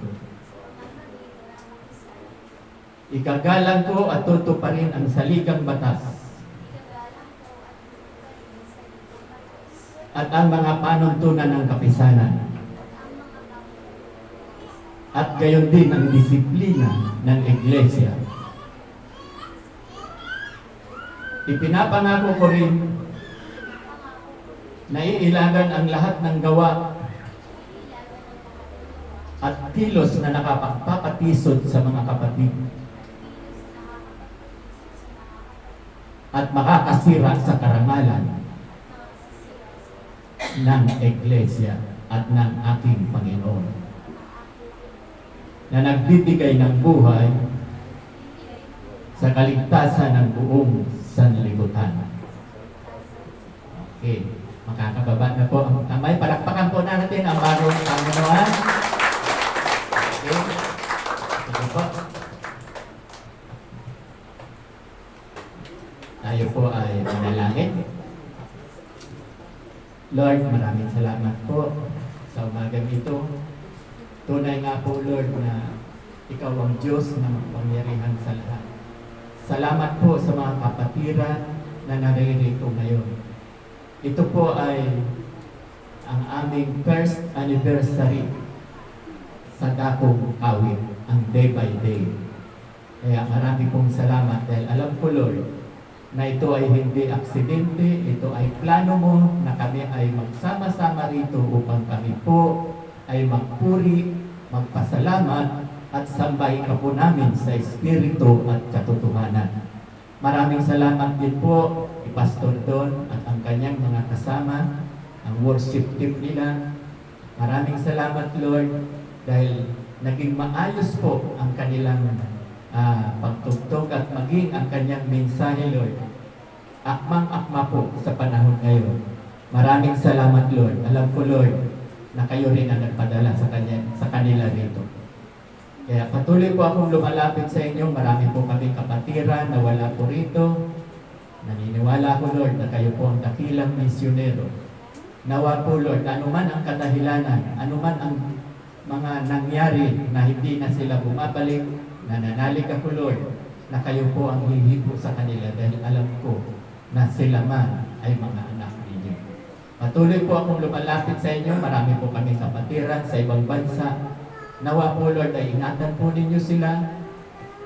igagalang ko at tutuparin ang saligang batas at ang mga panuntunan ng kapisanan at gayon din ang disiplina ng iglesia. Ipinapangako ko rin na iilagan ang lahat ng gawa at kilos na nakapagpapatisod sa mga kapatid at makakasira sa karangalan ng iglesia at ng aking Panginoon na nagbibigay ng buhay sa kaligtasan ng buong sanlibutan. Okay, makakababa na po ang kamay. Palakpakan po natin ang bagong Panginoon. Okay, sige po. Tayo po ay manalangin. Lord, maraming salamat po sa umagang ito. Tunay nga po, Lord, na Ikaw ang Diyos na makapangyarihan sa lahat. Salamat po sa mga kapatiran na naririto ngayon. Ito po ay ang aming first anniversary sa Dakong Kawit, ang day by day. Kaya marami pong salamat dahil alam ko, Lord, na ito ay hindi aksidente, ito ay plano mo na kami ay magsama-sama rito upang kami po ay magpuri, magpasalamat at sambahin ka po namin sa Espiritu at katotohanan. Maraming salamat din po kay Pastor Don at ang kanyang mga kasama, ang worship team nila. Maraming salamat, Lord, dahil naging maayos po ang kanilang pagtugtog at maging ang kanyang mensahe, Lord. Akmang-akma po sa panahon ngayon. Maraming salamat, Lord. Alam ko, Lord, na kayo rin ang nagpadala sa kanila rito. Kaya patuloy po akong lumalapit sa inyo. Marami po kaming kapatiran na wala po rito. Naniniwala ko, Lord, na kayo po ang dakilang misyonero. Nawa po, Lord, anuman ang kadahilanan, anuman ang mga nangyari na hindi na sila bumabalik, nananalig ako, Lord, na kayo po ang hihipo sa kanila dahil alam ko na sila man ay mga anak ninyo. Patuloy po akong lumalapit sa inyo. Marami po kaming kapatiran sa ibang bansa. Nawa po, Lord, ay ingatan po ninyo sila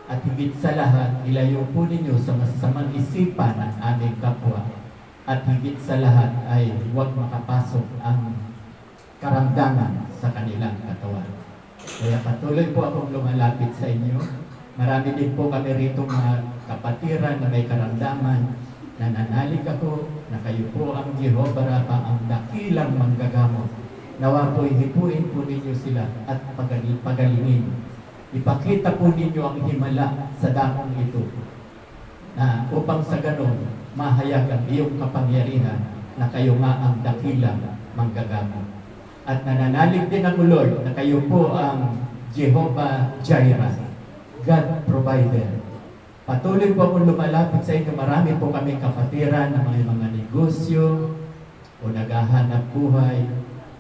at higit sa lahat, ilayo po ninyo sa masasamang isipan ng aming kapwa at higit sa lahat ay huwag makapasok ang karamdaman sa kanilang katawan. Kaya patuloy po akong lumalapit sa inyo. Marami din po kami rito mga kapatiran na may karamdaman. Nananalig ako na kayo po ang Jehovah Rapha, ang dakilang manggagamot. Nawa po hipuin po ninyo sila at pagalingin ipakita po ninyo ang himala sa dakong ito, na upang sa ganon, mahayag ang iyong kapangyarihan na kayo nga ang dakilang manggagamo. At nananalig din ako, Lord, na kayo po ang Jehovah Jireh, God Provider. Patuloy po akong lumalapit sa inyo. Marami po kami kapatiran ng mga negosyo o naghahanap buhay.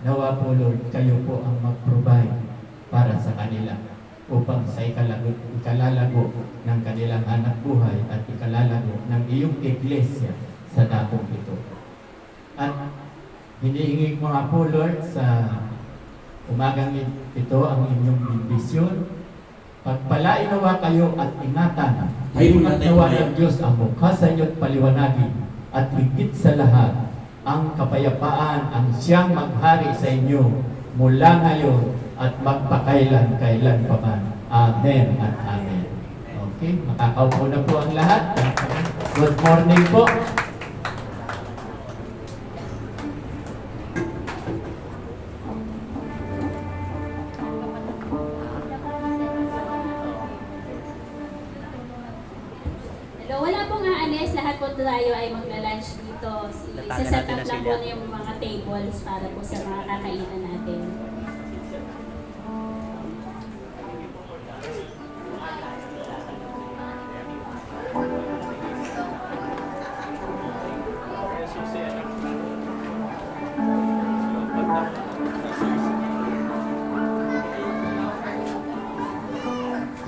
Nawa po, Lord, kayo po ang mag-provide para sa kanila upang sa ikalalago ng kanilang hanap buhay at ikalalago ng iyong iglesia sa dakong ito. At hinihingi ko nga po, Lord, sa umagang ito ang inyong bisyon. Pagpalain nawa kayo at ingatan. Ingat nawa ng Diyos ang mukha sa inyo at paliwanagin. At higit sa lahat, ang kapayapaan ang siyang maghari sa inyo mula ngayon at magpakailan-kailan pa man. Amen at amen. Okay, makakaupo na po ang lahat. Good morning po. Hello, wala pong aalis. Lahat po tayo ay magla-lunch dito. Isa-set up lang po na yung mga tables para po sa mga kakainan natin.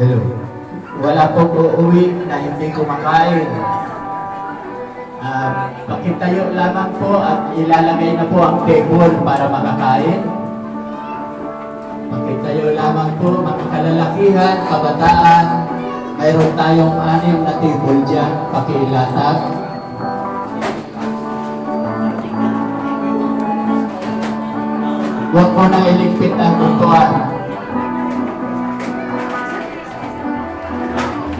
Hello. Wala pong uuwi na hindi kumakain. Pakitayo lamang po at ilalagay na po ang table para makakain. Pakitayo lamang po, mga kalalakihan, kabataan. Mayroon tayong 6 na table dyan. Pakiilatag. Huwag mo na iligpit ang upuan.